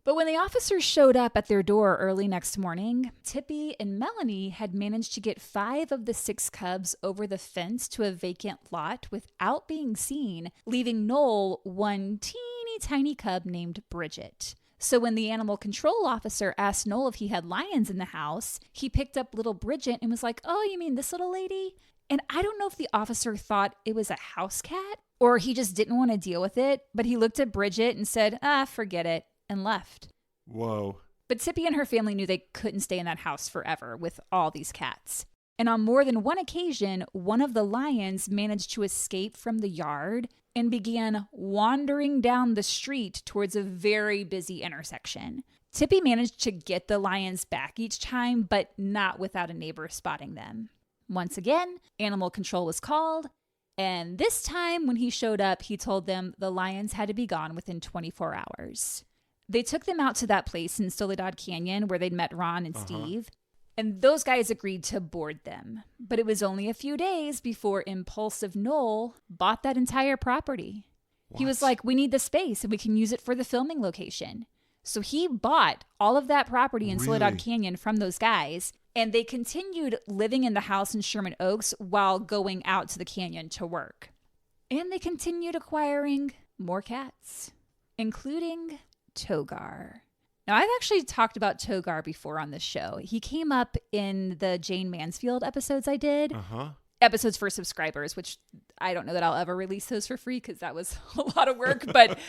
Speaker 1: But when the officers showed up at their door early next morning, Tippi and Melanie had managed to get 5 of the 6 cubs over the fence to a vacant lot without being seen, leaving Noel one teeny tiny cub named Bridget. So when the animal control officer asked Noel if he had lions in the house, he picked up little Bridget and was like, oh, you mean this little lady? And I don't know if the officer thought it was a house cat or he just didn't want to deal with it, but he looked at Bridget and said, forget it, and left.
Speaker 2: Whoa.
Speaker 1: But Tippi and her family knew they couldn't stay in that house forever with all these cats. And on more than one occasion, one of the lions managed to escape from the yard and began wandering down the street towards a very busy intersection. Tippi managed to get the lions back each time, but not without a neighbor spotting them. Once again, animal control was called, and this time when he showed up, he told them the lions had to be gone within 24 hours. They took them out to that place in Soledad Canyon where they'd met Ron and Steve, and those guys agreed to board them. But it was only a few days before impulsive Noel bought that entire property. What? He was like, we need the space and we can use it for the filming location. So he bought all of that property in Soledad Canyon from those guys, and they continued living in the house in Sherman Oaks while going out to the canyon to work. And they continued acquiring more cats, including Togar. Now, I've actually talked about Togar before on this show. He came up in the Jane Mansfield episodes I did. episodes for subscribers, which I don't know that I'll ever release those for free because that was a lot of work. But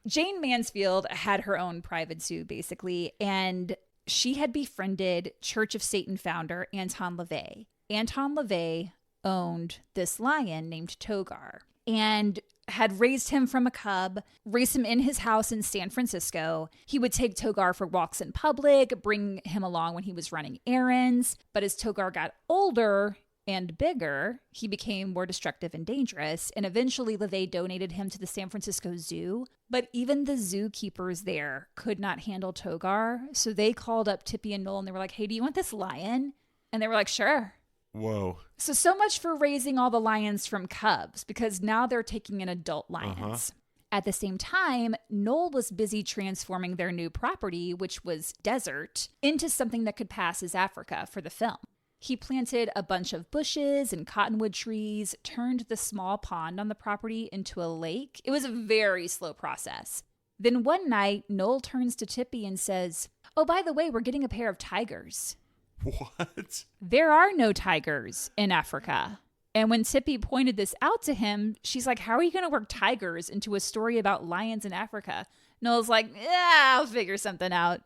Speaker 1: Jane Mansfield had her own private zoo, basically, and she had befriended Church of Satan founder Anton LaVey. Anton LaVey owned this lion named Togar and had raised him from a cub, raised him in his house in San Francisco. He would take Togar for walks in public, bring him along when he was running errands. But as Togar got older and bigger, he became more destructive and dangerous. And eventually LaVey donated him to the San Francisco Zoo. But even the zookeepers there could not handle Togar. So they called up Tippi and Noel and they were like, hey, do you want this lion? And they were like, sure.
Speaker 2: Whoa.
Speaker 1: So much for raising all the lions from cubs, because now they're taking in adult lions. At the same time, Noel was busy transforming their new property, which was desert, into something that could pass as Africa for the film. He planted a bunch of bushes and cottonwood trees, turned the small pond on the property into a lake. It was a very slow process. Then one night, Noel turns to Tippi and says, oh, by the way, we're getting a pair of tigers.
Speaker 2: What?
Speaker 1: There are no tigers in Africa. And when Tippi pointed this out to him, she's like, how are you going to work tigers into a story about lions in Africa? Noel's like, yeah, I'll figure something out.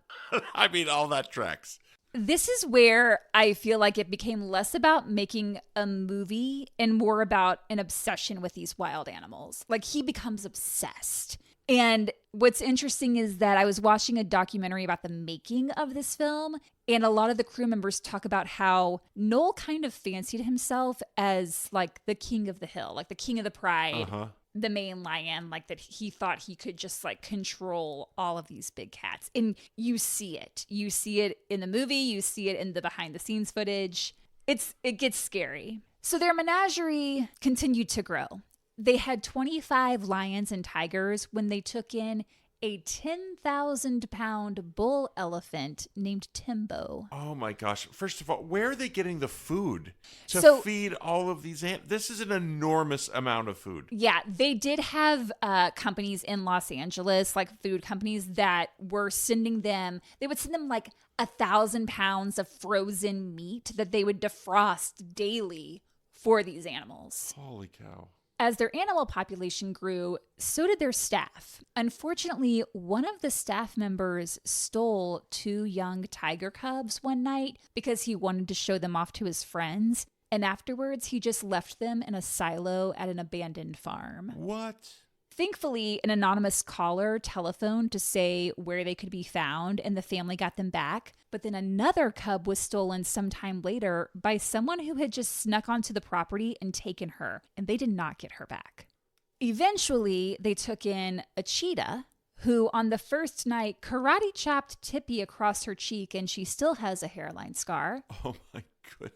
Speaker 2: I mean, all that tracks.
Speaker 1: This is where I feel like it became less about making a movie and more about an obsession with these wild animals. Like, he becomes obsessed. And what's interesting is that I was watching a documentary about the making of this film, and a lot of the crew members talk about how Noel kind of fancied himself as like the king of the hill, like the king of the pride, the main lion, like that he thought he could just like control all of these big cats. And you see it. You see it in the movie. You see it in the behind the scenes footage. It gets scary. So their menagerie continued to grow. They had 25 lions and tigers when they took in a 10,000-pound bull elephant named Timbo.
Speaker 2: Oh my gosh. First of all, where are they getting the food to feed all of these This is an enormous amount of food.
Speaker 1: Yeah, they did have companies in Los Angeles, like food companies, that were sending them, they would send them like 1,000 pounds of frozen meat that they would defrost daily for these animals.
Speaker 2: Holy cow.
Speaker 1: As their animal population grew, so did their staff. Unfortunately, one of the staff members stole 2 young tiger cubs one night because he wanted to show them off to his friends. And afterwards, he just left them in a silo at an abandoned farm.
Speaker 2: What?
Speaker 1: Thankfully, an anonymous caller telephoned to say where they could be found, and the family got them back. But then another cub was stolen sometime later by someone who had just snuck onto the property and taken her, and they did not get her back. Eventually, they took in a cheetah, who on the first night karate chopped Tippi across her cheek, and she still has a hairline scar.
Speaker 2: Oh my goodness.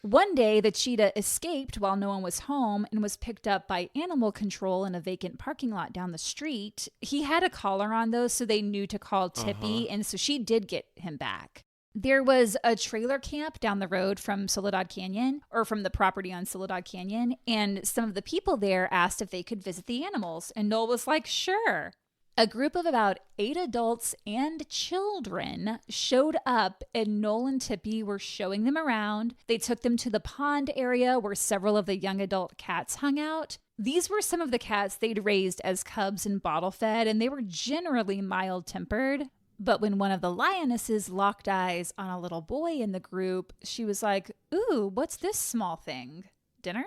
Speaker 1: One day, the cheetah escaped while no one was home and was picked up by animal control in a vacant parking lot down the street. He had a collar on, though, so they knew to call Tippi, and so she did get him back. There was a trailer camp down the road from Soledad Canyon, or from the property on Soledad Canyon, and some of the people there asked if they could visit the animals, and Noel was like, sure. A group of about 8 adults and children showed up, and Noel and Tippi were showing them around. They took them to the pond area where several of the young adult cats hung out. These were some of the cats they'd raised as cubs and bottle fed, and they were generally mild-tempered. But when one of the lionesses locked eyes on a little boy in the group, she was like, ooh, what's this small thing? Dinner?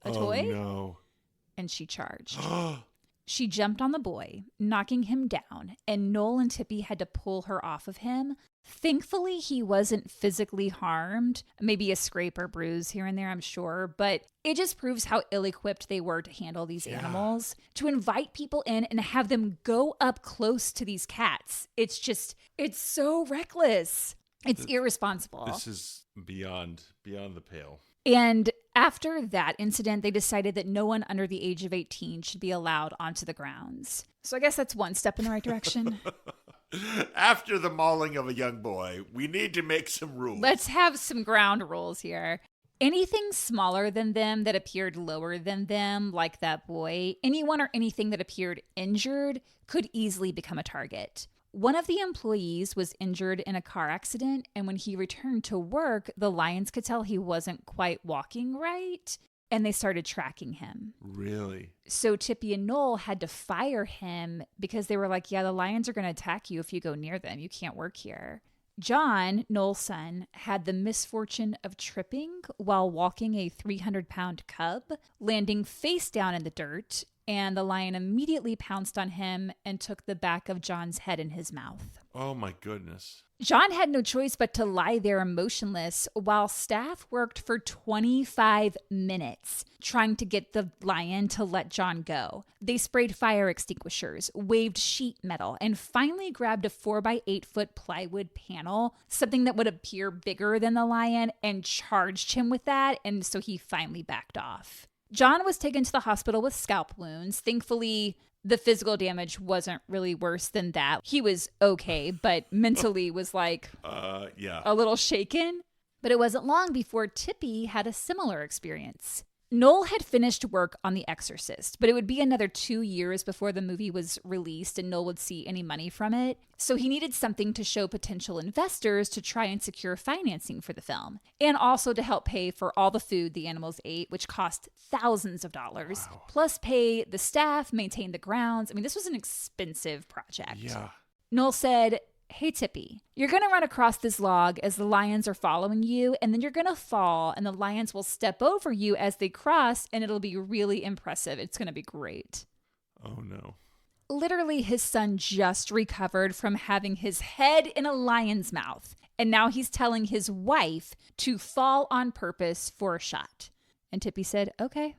Speaker 1: A toy?
Speaker 2: Oh, no.
Speaker 1: And she charged. She jumped on the boy, knocking him down, and Noel and Tippi had to pull her off of him. Thankfully, he wasn't physically harmed. Maybe a scrape or bruise here and there, I'm sure. But it just proves how ill-equipped they were to handle these animals. To invite people in and have them go up close to these cats. It's so reckless. It's irresponsible.
Speaker 2: This is beyond the pale.
Speaker 1: And after that incident, they decided that no one under the age of 18 should be allowed onto the grounds. So I guess that's one step in the right direction.
Speaker 2: After the mauling of a young boy, we need to make some rules.
Speaker 1: Let's have some ground rules here. Anything smaller than them that appeared lower than them, like that boy, anyone or anything that appeared injured, could easily become a target. One of the employees was injured in a car accident, and when he returned to work, the lions could tell he wasn't quite walking right, and they started tracking him.
Speaker 2: Really?
Speaker 1: So Tippi and Noel had to fire him because they were like, yeah, the lions are going to attack you if you go near them. You can't work here. John, Noel's son, had the misfortune of tripping while walking a 300-pound cub, landing face down in the dirt, and the lion immediately pounced on him and took the back of John's head in his mouth.
Speaker 2: Oh, my goodness.
Speaker 1: John had no choice but to lie there motionless while staff worked for 25 minutes trying to get the lion to let John go. They sprayed fire extinguishers, waved sheet metal, and finally grabbed a 4x8-foot plywood panel, something that would appear bigger than the lion, and charged him with that, and so he finally backed off. John was taken to the hospital with scalp wounds. Thankfully, the physical damage wasn't really worse than that. He was okay, but mentally was like a little shaken. But it wasn't long before Tippi had a similar experience. Noel had finished work on The Exorcist, but it would be another 2 years before the movie was released and Noel would see any money from it. So he needed something to show potential investors to try and secure financing for the film, and also to help pay for all the food the animals ate, which cost thousands of dollars, plus pay the staff, maintain the grounds. I mean, this was an expensive project.
Speaker 2: Yeah.
Speaker 1: Noel said, hey, Tippi, you're going to run across this log as the lions are following you, and then you're going to fall, and the lions will step over you as they cross, and it'll be really impressive. It's going to be great.
Speaker 2: Oh, no.
Speaker 1: Literally, his son just recovered from having his head in a lion's mouth, and now he's telling his wife to fall on purpose for a shot. And Tippi said, okay.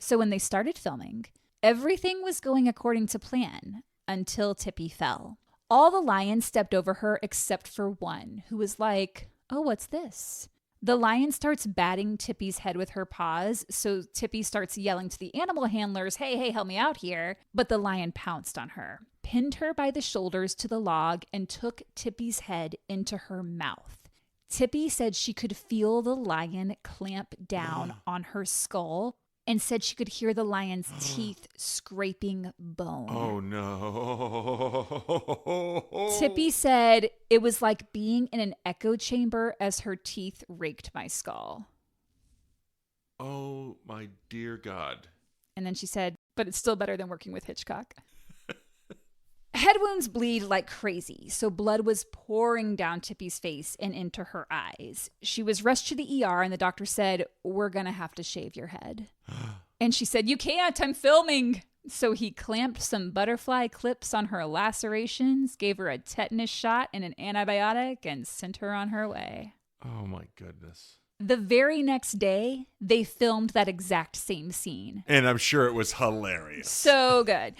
Speaker 1: So when they started filming, everything was going according to plan until Tippi fell. All the lions stepped over her except for one, who was like, oh, what's this? The lion starts batting Tippi's head with her paws, so Tippi starts yelling to the animal handlers, hey, help me out here. But the lion pounced on her, pinned her by the shoulders to the log, and took Tippi's head into her mouth. Tippi said she could feel the lion clamp down on her skull, and said she could hear the lion's teeth scraping bone.
Speaker 2: Oh, no.
Speaker 1: Tippi said it was like being in an echo chamber as her teeth raked my skull.
Speaker 2: Oh, my dear God.
Speaker 1: And then she said, but it's still better than working with Hitchcock. Head wounds bleed like crazy, so blood was pouring down Tippi's face and into her eyes. She was rushed to the ER, and the doctor said, we're going to have to shave your head. And she said, you can't, I'm filming. So he clamped some butterfly clips on her lacerations, gave her a tetanus shot and an antibiotic, and sent her on her way.
Speaker 2: Oh, my goodness.
Speaker 1: The very next day, they filmed that exact same scene.
Speaker 2: And I'm sure it was hilarious.
Speaker 1: So good.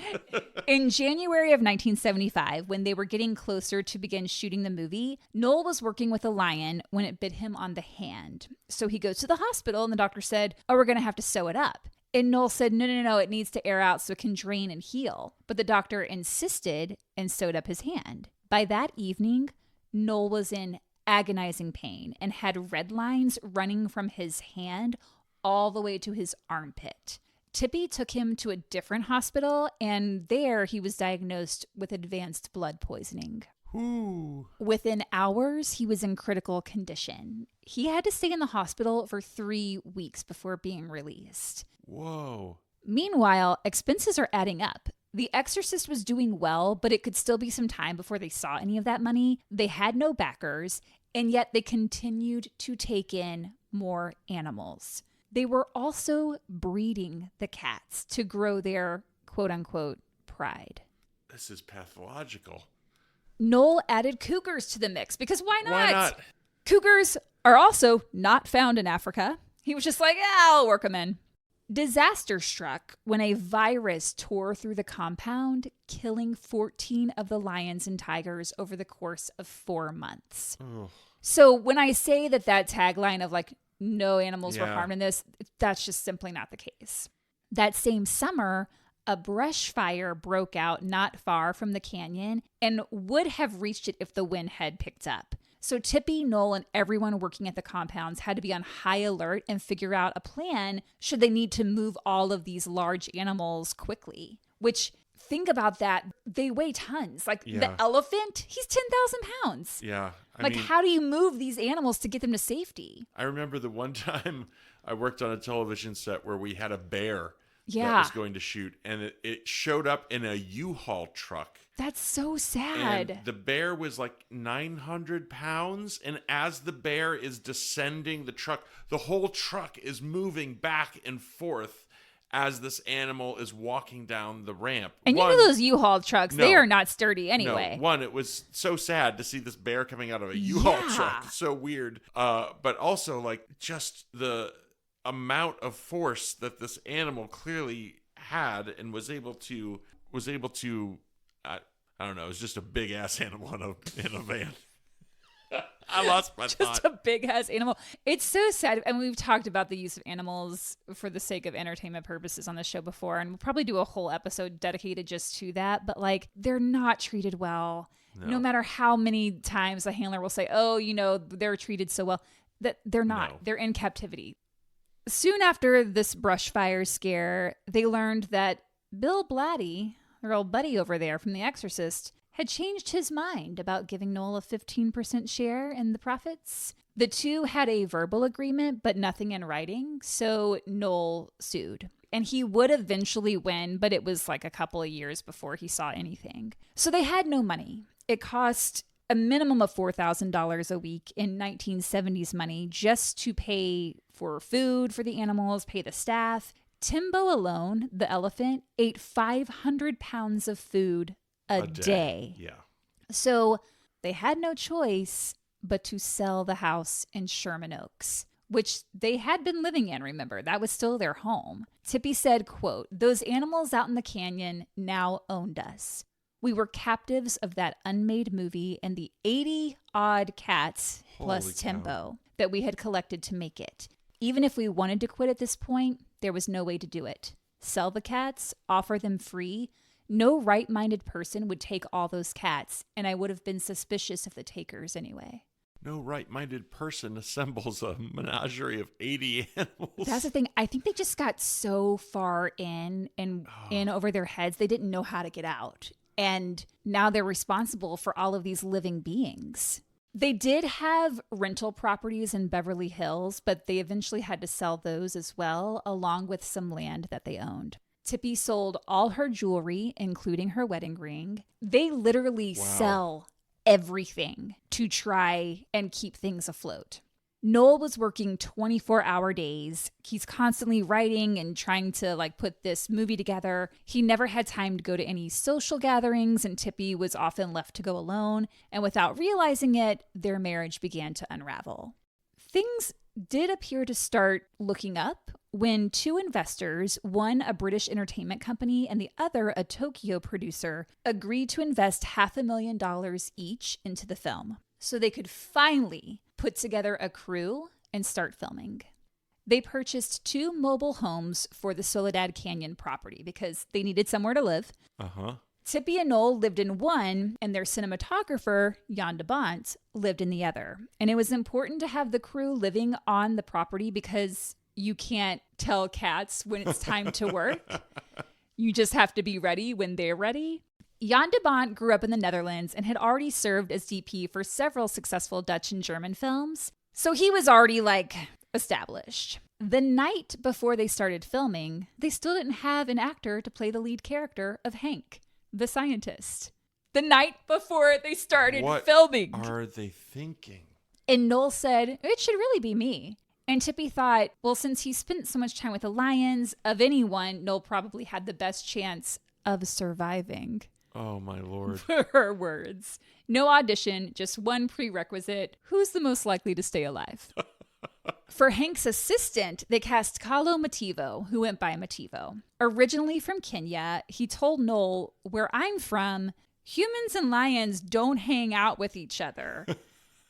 Speaker 1: In January of 1975, when they were getting closer to begin shooting the movie, Noel was working with a lion when it bit him on the hand. So he goes to the hospital and the doctor said, oh, we're going to have to sew it up. And Noel said, no, it needs to air out so it can drain and heal. But the doctor insisted and sewed up his hand. By that evening, Noel was in agonizing pain and had red lines running from his hand all the way to his armpit. Tippi took him to a different hospital, and there he was diagnosed with advanced blood poisoning.
Speaker 2: Ooh.
Speaker 1: Within hours, he was in critical condition. He had to stay in the hospital for 3 weeks before being released.
Speaker 2: Whoa.
Speaker 1: Meanwhile, expenses are adding up. The Exorcist was doing well, but it could still be some time before they saw any of that money. They had no backers, and yet they continued to take in more animals. They were also breeding the cats to grow their quote-unquote pride.
Speaker 2: This is pathological.
Speaker 1: Noel added cougars to the mix because why not?
Speaker 2: Why not?
Speaker 1: Cougars are also not found in Africa. He was just like, I'll work them in. Disaster struck when a virus tore through the compound, killing 14 of the lions and tigers over the course of 4 months.
Speaker 2: Oh.
Speaker 1: So when I say that tagline of like no animals were harmed in this, that's just simply not the case. That same summer, a brush fire broke out not far from the canyon and would have reached it if the wind had picked up. So Tippi, Noel, and everyone working at the compounds had to be on high alert and figure out a plan should they need to move all of these large animals quickly, which think about that. They weigh tons. Like the elephant, he's 10,000 pounds.
Speaker 2: Yeah.
Speaker 1: I mean, how do you move these animals to get them to safety?
Speaker 2: I remember the one time I worked on a television set where we had a bear
Speaker 1: that
Speaker 2: was going to shoot, and it showed up in a U-Haul truck.
Speaker 1: That's so sad.
Speaker 2: And the bear was like 900 pounds, and as the bear is descending the truck, the whole truck is moving back and forth as this animal is walking down the ramp.
Speaker 1: And you know those U-Haul trucks, they are not sturdy anyway.
Speaker 2: No, one, it was so sad to see this bear coming out of a U-Haul truck. So weird. But also, like, just the amount of force that this animal clearly had and was able to I don't know, it was just a big ass animal in a van. I lost my thought.
Speaker 1: Just a big ass animal. It's so sad. And we've talked about the use of animals for the sake of entertainment purposes on the show before. And we'll probably do a whole episode dedicated just to that. But like, they're not treated well. No matter how many times a handler will say, oh, you know, they're treated so well. That they're not. No. They're in captivity. Soon after this brush fire scare, they learned that Bill Blatty, their old buddy over there from The Exorcist, had changed his mind about giving Noel a 15% share in the profits. The two had a verbal agreement, but nothing in writing, so Noel sued. And he would eventually win, but it was like a couple of years before he saw anything. So they had no money. It cost a minimum of $4,000 a week in 1970s money just to pay for food for the animals, pay the staff. Timbo alone, the elephant, ate 500 pounds of food a day.
Speaker 2: Yeah.
Speaker 1: So they had no choice but to sell the house in Sherman Oaks, which they had been living in, remember. That was still their home. Tippi said, quote, "Those animals out in the canyon now owned us. We were captives of that unmade movie and the 80-odd cats plus Timbo that we had collected to make it. Even if we wanted to quit at this point, there was no way to do it. Sell the cats, offer them free. No right-minded person would take all those cats, and I would have been suspicious of the takers anyway."
Speaker 2: No right-minded person assembles a menagerie of 80 animals.
Speaker 1: That's the thing. I think they just got so far in over their heads, they didn't know how to get out. And now they're responsible for all of these living beings. They did have rental properties in Beverly Hills, but they eventually had to sell those as well, along with some land that they owned. Tippi sold all her jewelry, including her wedding ring. They literally sell everything to try and keep things afloat. Noel was working 24-hour days. He's constantly writing and trying to put this movie together. He never had time to go to any social gatherings, and Tippi was often left to go alone. And without realizing it, their marriage began to unravel. Things did appear to start looking up when two investors, one a British entertainment company and the other a Tokyo producer, agreed to invest $500,000 each into the film so they could finally put together a crew and start filming. They purchased 2 mobile homes for the Soledad Canyon property because they needed somewhere to live. Tippi and Noel lived in one, and their cinematographer, Jan de Bont, lived in the other. And it was important to have the crew living on the property because you can't tell cats when it's time to work. You just have to be ready when they're ready. Jan de Bont grew up in the Netherlands and had already served as DP for several successful Dutch and German films. So he was already established. The night before they started filming, they still didn't have an actor to play the lead character of Hank, the scientist. The night before they started filming.
Speaker 2: What are they thinking?
Speaker 1: And Noel said, "It should really be me." And Tippi thought, well, since he spent so much time with the lions, of anyone, Noel probably had the best chance of surviving.
Speaker 2: Oh, my Lord.
Speaker 1: For her words. No audition, just one prerequisite. Who's the most likely to stay alive? For Hank's assistant, they cast Carlo Mativo, who went by Mativo. Originally from Kenya, he told Noel, "Where I'm from, humans and lions don't hang out with each other.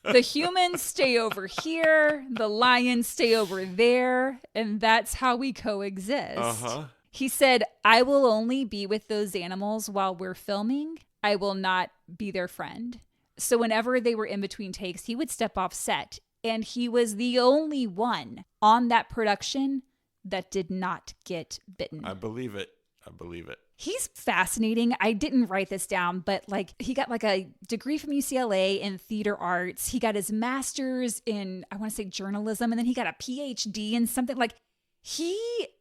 Speaker 1: The humans stay over here, the lions stay over there, and that's how we coexist." He said, "I will only be with those animals while we're filming. I will not be their friend." So whenever they were in between takes, he would step off set. And he was the only one on that production that did not get bitten.
Speaker 2: I believe it. I believe it.
Speaker 1: He's fascinating. I didn't write this down, but like he got like a degree from UCLA in theater arts. He got his master's in, I want to say journalism, and then he got a PhD in something. Like he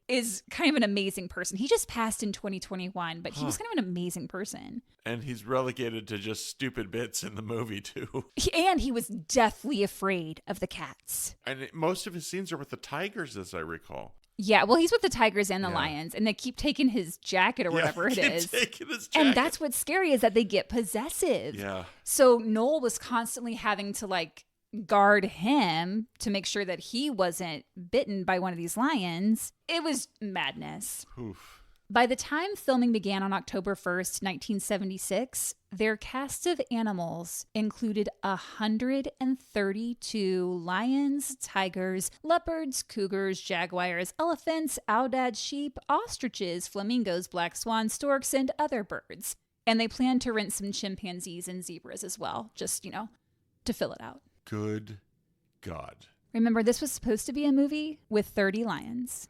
Speaker 1: is kind of an amazing person. He just passed in 2021, but he was kind of an amazing person.
Speaker 2: And he's relegated to just stupid bits in the movie too.
Speaker 1: And he was deathly afraid of the cats.
Speaker 2: And most of his scenes are with the tigers, as I recall.
Speaker 1: Yeah, well, he's with the tigers and the lions, and they keep taking his jacket or whatever it is.
Speaker 2: Taking his jacket.
Speaker 1: And that's what's scary is that they get possessive.
Speaker 2: Yeah.
Speaker 1: So Noel was constantly having to like guard him to make sure that he wasn't bitten by one of these lions. It was madness.
Speaker 2: Oof.
Speaker 1: By the time filming began on October 1st, 1976, their cast of animals included 132 lions, tigers, leopards, cougars, jaguars, elephants, aoudad sheep, ostriches, flamingos, black swans, storks, and other birds. And they planned to rent some chimpanzees and zebras as well, just, to fill it out.
Speaker 2: Good God.
Speaker 1: Remember, this was supposed to be a movie with 30 lions.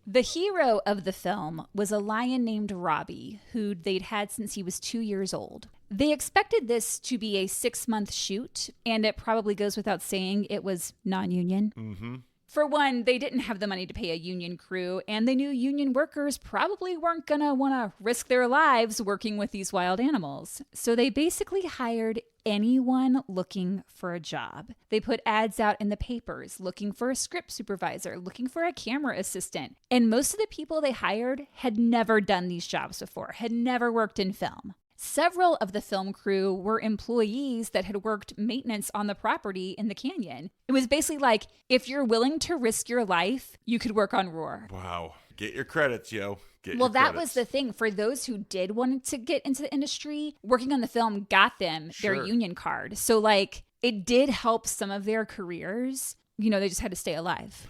Speaker 1: The hero of the film was a lion named Robbie, who they'd had since he was 2 years old. They expected this to be a 6-month shoot, and it probably goes without saying it was non-union.
Speaker 2: Mm-hmm.
Speaker 1: For one, they didn't have the money to pay a union crew, and they knew union workers probably weren't going to want to risk their lives working with these wild animals. So they basically hired anyone looking for a job. They put ads out in the papers looking for a script supervisor, looking for a camera assistant. And most of the people they hired had never done these jobs before, had never worked in film. Several of the film crew were employees that had worked maintenance on the property in the canyon. It was basically like, if you're willing to risk your life, you could work on Roar.
Speaker 2: Wow. Get your credits, yo.
Speaker 1: Well, that was the thing. For those who did want to get into the industry, working on the film got them their union card. So, like, it did help some of their careers. They just had to stay alive.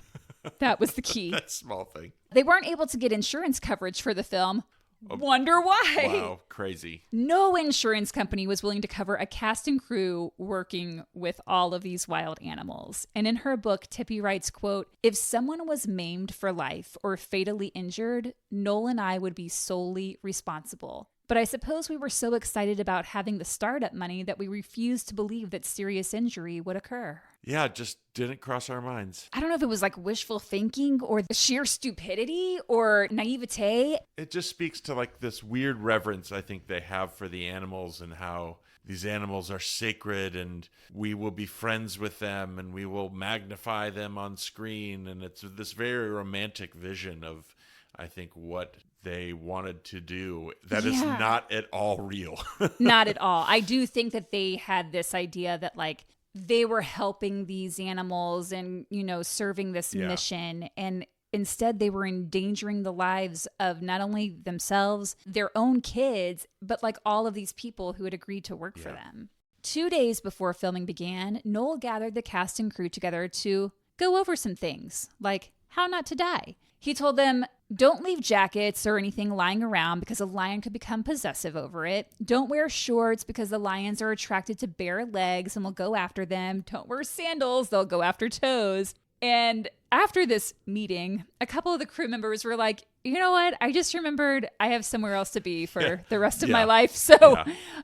Speaker 1: That was the key.
Speaker 2: That small thing.
Speaker 1: They weren't able to get insurance coverage for the film. Wonder why.
Speaker 2: Wow, crazy.
Speaker 1: No insurance company was willing to cover a cast and crew working with all of these wild animals. And in her book, Tippi writes, quote, "If someone was maimed for life or fatally injured, Noel and I would be solely responsible. But I suppose we were so excited about having the startup money that we refused to believe that serious injury would occur."
Speaker 2: Yeah, it just didn't cross our minds.
Speaker 1: I don't know if it was like wishful thinking or the sheer stupidity or naivete.
Speaker 2: It just speaks to like this weird reverence I think they have for the animals and how these animals are sacred and we will be friends with them and we will magnify them on screen. And it's this very romantic vision of, I think, what they wanted to do that is not at all real.
Speaker 1: Not at all. I do think that they had this idea that like they were helping these animals and, serving this mission. And instead they were endangering the lives of not only themselves, their own kids, but like all of these people who had agreed to work for them. 2 days before filming began, Noel gathered the cast and crew together to go over some things, like how not to die. He told them, don't leave jackets or anything lying around because a lion could become possessive over it. Don't wear shorts because the lions are attracted to bare legs and will go after them. Don't wear sandals, they'll go after toes. And after this meeting, a couple of the crew members were like, you know what? I just remembered I have somewhere else to be for the rest of my life. So,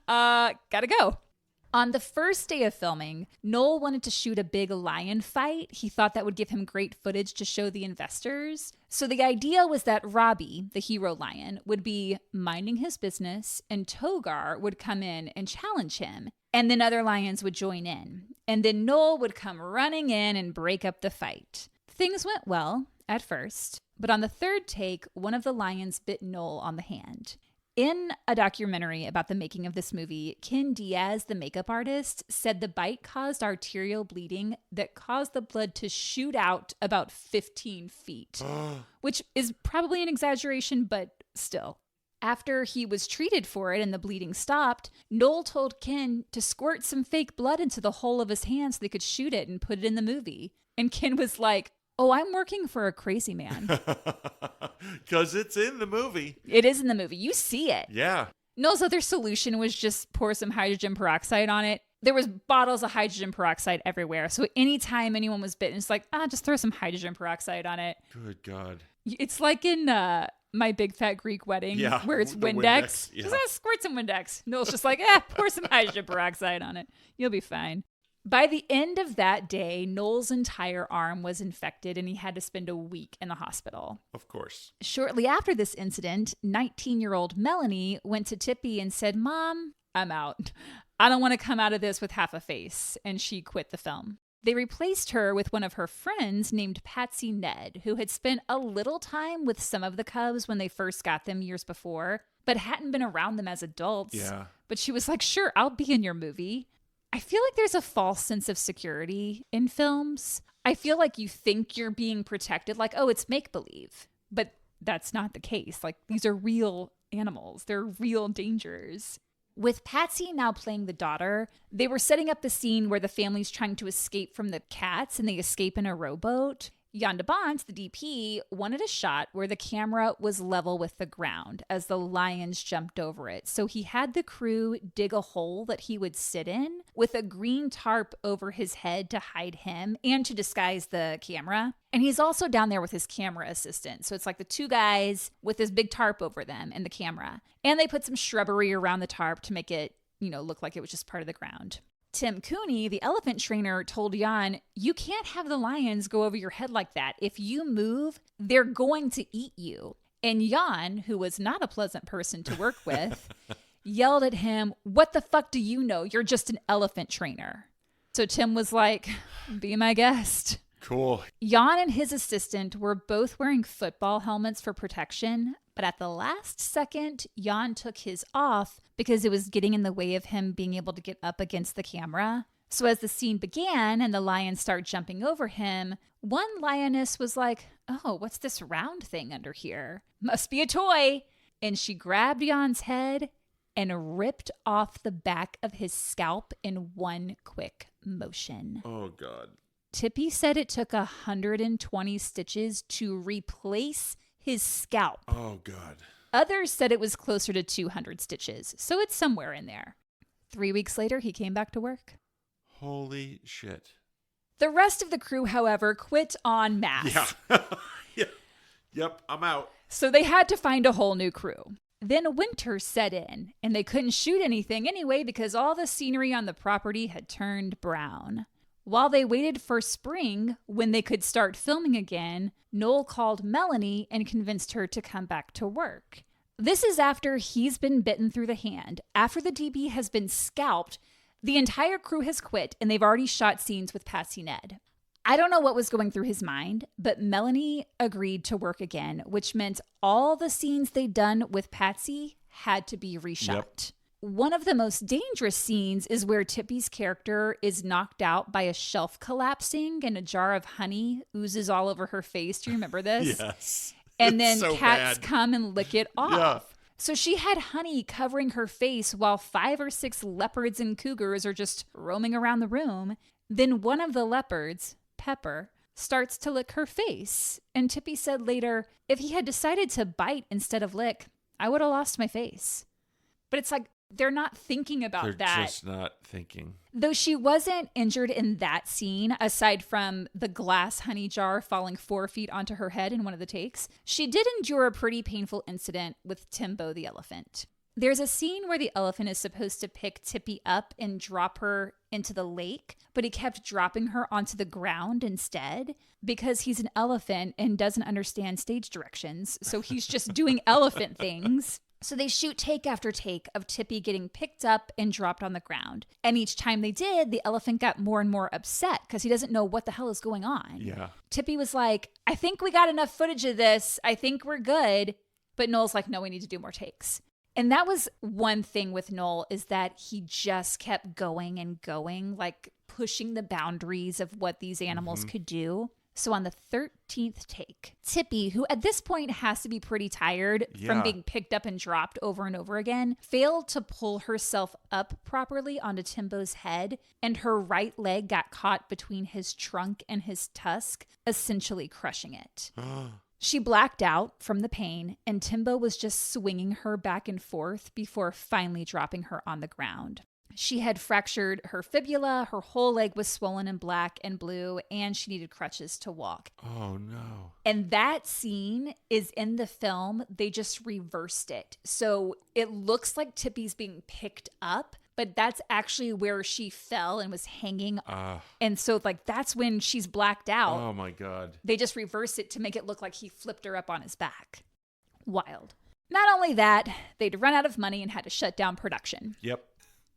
Speaker 1: gotta go. On the first day of filming, Noel wanted to shoot a big lion fight. He thought that would give him great footage to show the investors. So the idea was that Robbie, the hero lion, would be minding his business and Togar would come in and challenge him. And then other lions would join in. And then Noel would come running in and break up the fight. Things went well at first, but on the third take, one of the lions bit Noel on the hand. In a documentary about the making of this movie, Ken Diaz, the makeup artist, said the bite caused arterial bleeding that caused the blood to shoot out about 15 feet, which is probably an exaggeration, but still. After he was treated for it and the bleeding stopped, Noel told Ken to squirt some fake blood into the hole of his hand so they could shoot it and put it in the movie. And Ken was like, "Oh, I'm working for a crazy man."
Speaker 2: Because it's in the movie.
Speaker 1: It is in the movie. You see it.
Speaker 2: Yeah.
Speaker 1: Noel's other solution was just pour some hydrogen peroxide on it. There was bottles of hydrogen peroxide everywhere. So anytime anyone was bitten, it's like, just throw some hydrogen peroxide on it.
Speaker 2: Good God.
Speaker 1: It's like in My Big Fat Greek Wedding, where it's Windex.
Speaker 2: Yeah.
Speaker 1: Just squirt some Windex. Noel's just like, pour some hydrogen peroxide on it. You'll be fine. By the end of that day, Noel's entire arm was infected and he had to spend a week in the hospital.
Speaker 2: Of course.
Speaker 1: Shortly after this incident, 19-year-old Melanie went to Tippi and said, "Mom, I'm out. I don't want to come out of this with half a face." And she quit the film. They replaced her with one of her friends named Patsy Ned, who had spent a little time with some of the cubs when they first got them years before, but hadn't been around them as adults.
Speaker 2: Yeah.
Speaker 1: But she was like, "Sure, I'll be in your movie." I feel like there's a false sense of security in films. I feel like you think you're being protected, like, oh, it's make-believe. But that's not the case. Like, these are real animals. They're real dangers. With Patsy now playing the daughter, they were setting up the scene where the family's trying to escape from the cats and they escape in a rowboat. Jan de Bont, the DP, wanted a shot where the camera was level with the ground as the lions jumped over it. So he had the crew dig a hole that he would sit in with a green tarp over his head to hide him and to disguise the camera. And he's also down there with his camera assistant. So it's like the two guys with this big tarp over them and the camera. And they put some shrubbery around the tarp to make it, look like it was just part of the ground. Tim Cooney, the elephant trainer, told Jan, "You can't have the lions go over your head like that. If you move, they're going to eat you." And Jan, who was not a pleasant person to work with, yelled at him, "What the fuck do you know? You're just an elephant trainer." So Tim was like, "Be my guest."
Speaker 2: Cool.
Speaker 1: Jan and his assistant were both wearing football helmets for protection, but at the last second, Jan took his off because it was getting in the way of him being able to get up against the camera. So as the scene began and the lions start jumping over him, one lioness was like, "Oh, what's this round thing under here? Must be a toy." And she grabbed Jan's head and ripped off the back of his scalp in one quick motion.
Speaker 2: Oh, God.
Speaker 1: Tippi said it took 120 stitches to replace his scalp.
Speaker 2: Oh, God.
Speaker 1: Others said it was closer to 200 stitches, so it's somewhere in there. 3 weeks later, he came back to work.
Speaker 2: Holy shit.
Speaker 1: The rest of the crew, however, quit en masse.
Speaker 2: Yeah. Yep, I'm out.
Speaker 1: So they had to find a whole new crew. Then winter set in, and they couldn't shoot anything anyway because all the scenery on the property had turned brown. While they waited for spring, when they could start filming again, Noel called Melanie and convinced her to come back to work. This is after he's been bitten through the hand. After the DB has been scalped, the entire crew has quit and they've already shot scenes with Patsy Ned. I don't know what was going through his mind, but Melanie agreed to work again, which meant all the scenes they'd done with Patsy had to be reshot. Yep. One of the most dangerous scenes is where Tippi's character is knocked out by a shelf collapsing and a jar of honey oozes all over her face. Do you remember this?
Speaker 2: Yes.
Speaker 1: And then
Speaker 2: so
Speaker 1: cats
Speaker 2: bad.
Speaker 1: come and lick it off.
Speaker 2: Yeah.
Speaker 1: So she had honey covering her face while 5 or 6 leopards and cougars are just roaming around the room. Then one of the leopards, Pepper, starts to lick her face. And Tippi said later, "If he had decided to bite instead of lick, I would have lost my face." But it's like, they're not thinking about that.
Speaker 2: They're just not thinking.
Speaker 1: Though she wasn't injured in that scene, aside from the glass honey jar falling 4 feet onto her head in one of the takes, she did endure a pretty painful incident with Timbo the elephant. There's a scene where the elephant is supposed to pick Tippi up and drop her into the lake, but he kept dropping her onto the ground instead because he's an elephant and doesn't understand stage directions. So he's just doing elephant things. So they shoot take after take of Tippi getting picked up and dropped on the ground. And each time they did, the elephant got more and more upset because he doesn't know what the hell is going on.
Speaker 2: Yeah.
Speaker 1: Tippi was like, "I think we got enough footage of this. I think we're good." But Noel's like, "No, we need to do more takes." And that was one thing with Noel, is that he just kept going and going, like pushing the boundaries of what these animals could do. So on the 13th take, Tippi, who at this point has to be pretty tired from being picked up and dropped over and over again, failed to pull herself up properly onto Timbo's head, and her right leg got caught between his trunk and his tusk, essentially crushing it. She blacked out from the pain, and Timbo was just swinging her back and forth before finally dropping her on the ground. She had fractured her fibula, her whole leg was swollen and black and blue, and she needed crutches to walk.
Speaker 2: Oh, no.
Speaker 1: And that scene is in the film. They just reversed it. So it looks like Tippi's being picked up, but that's actually where she fell and was hanging. And so, like, that's when she's blacked out.
Speaker 2: Oh, my God.
Speaker 1: They just reversed it to make it look like he flipped her up on his back. Wild. Not only that, they'd run out of money and had to shut down production.
Speaker 2: Yep.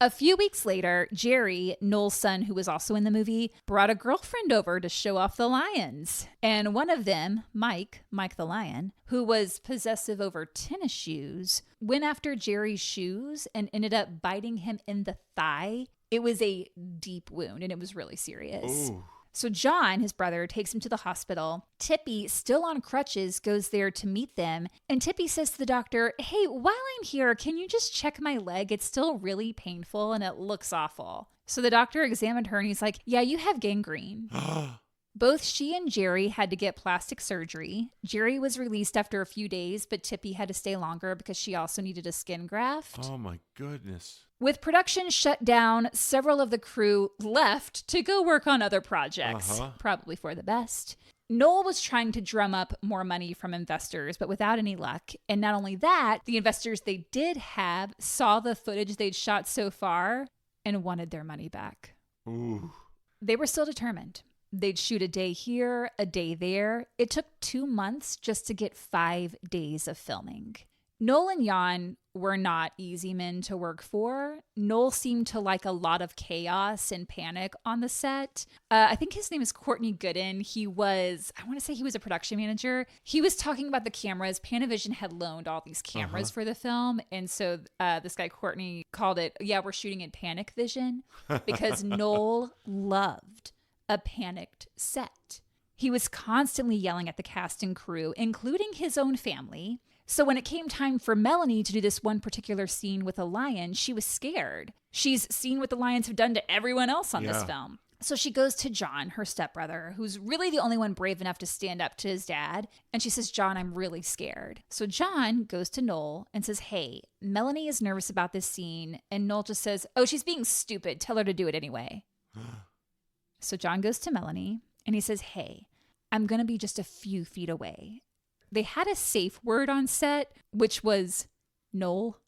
Speaker 1: A few weeks later, Jerry, Noel's son, who was also in the movie, brought a girlfriend over to show off the lions. And one of them, Mike the lion, who was possessive over tennis shoes, went after Jerry's shoes and ended up biting him in the thigh. It was a deep wound and it was really serious.
Speaker 2: Ooh.
Speaker 1: So John, his brother, takes him to the hospital. Tippi, still on crutches, goes there to meet them. And Tippi says to the doctor, hey, while I'm here, can you just check my leg? It's still really painful and it looks awful. So the doctor examined her and he's like, yeah, you have gangrene. Both she and Jerry had to get plastic surgery. Jerry was released after a few days, but Tippi had to stay longer because she also needed a skin graft.
Speaker 2: Oh, my goodness.
Speaker 1: With production shut down, several of the crew left to go work on other projects, probably for the best. Noel was trying to drum up more money from investors, but without any luck. And not only that, the investors they did have saw the footage they'd shot so far and wanted their money back.
Speaker 2: Ooh.
Speaker 1: They were still determined. They'd shoot a day here, a day there. It took 2 months just to get 5 days of filming. Noel and Jan were not easy men to work for. Noel seemed to like a lot of chaos and panic on the set. I think his name is Courtney Gooden. He was a production manager. He was talking about the cameras. Panavision had loaned all these cameras for the film. And so this guy, Courtney, called it, we're shooting in panic vision because Noel loved a panicked set. He was constantly yelling at the cast and crew, including his own family. So when it came time for Melanie to do this one particular scene with a lion, she was scared. She's seen what the lions have done to everyone else on this film. So she goes to John, her stepbrother, who's really the only one brave enough to stand up to his dad. And she says, John, I'm really scared. So John goes to Noel and says, hey, Melanie is nervous about this scene. And Noel just says, oh, she's being stupid. Tell her to do it anyway. So John goes to Melanie and he says, hey, I'm going to be just a few feet away. They had a safe word on set, which was Noel.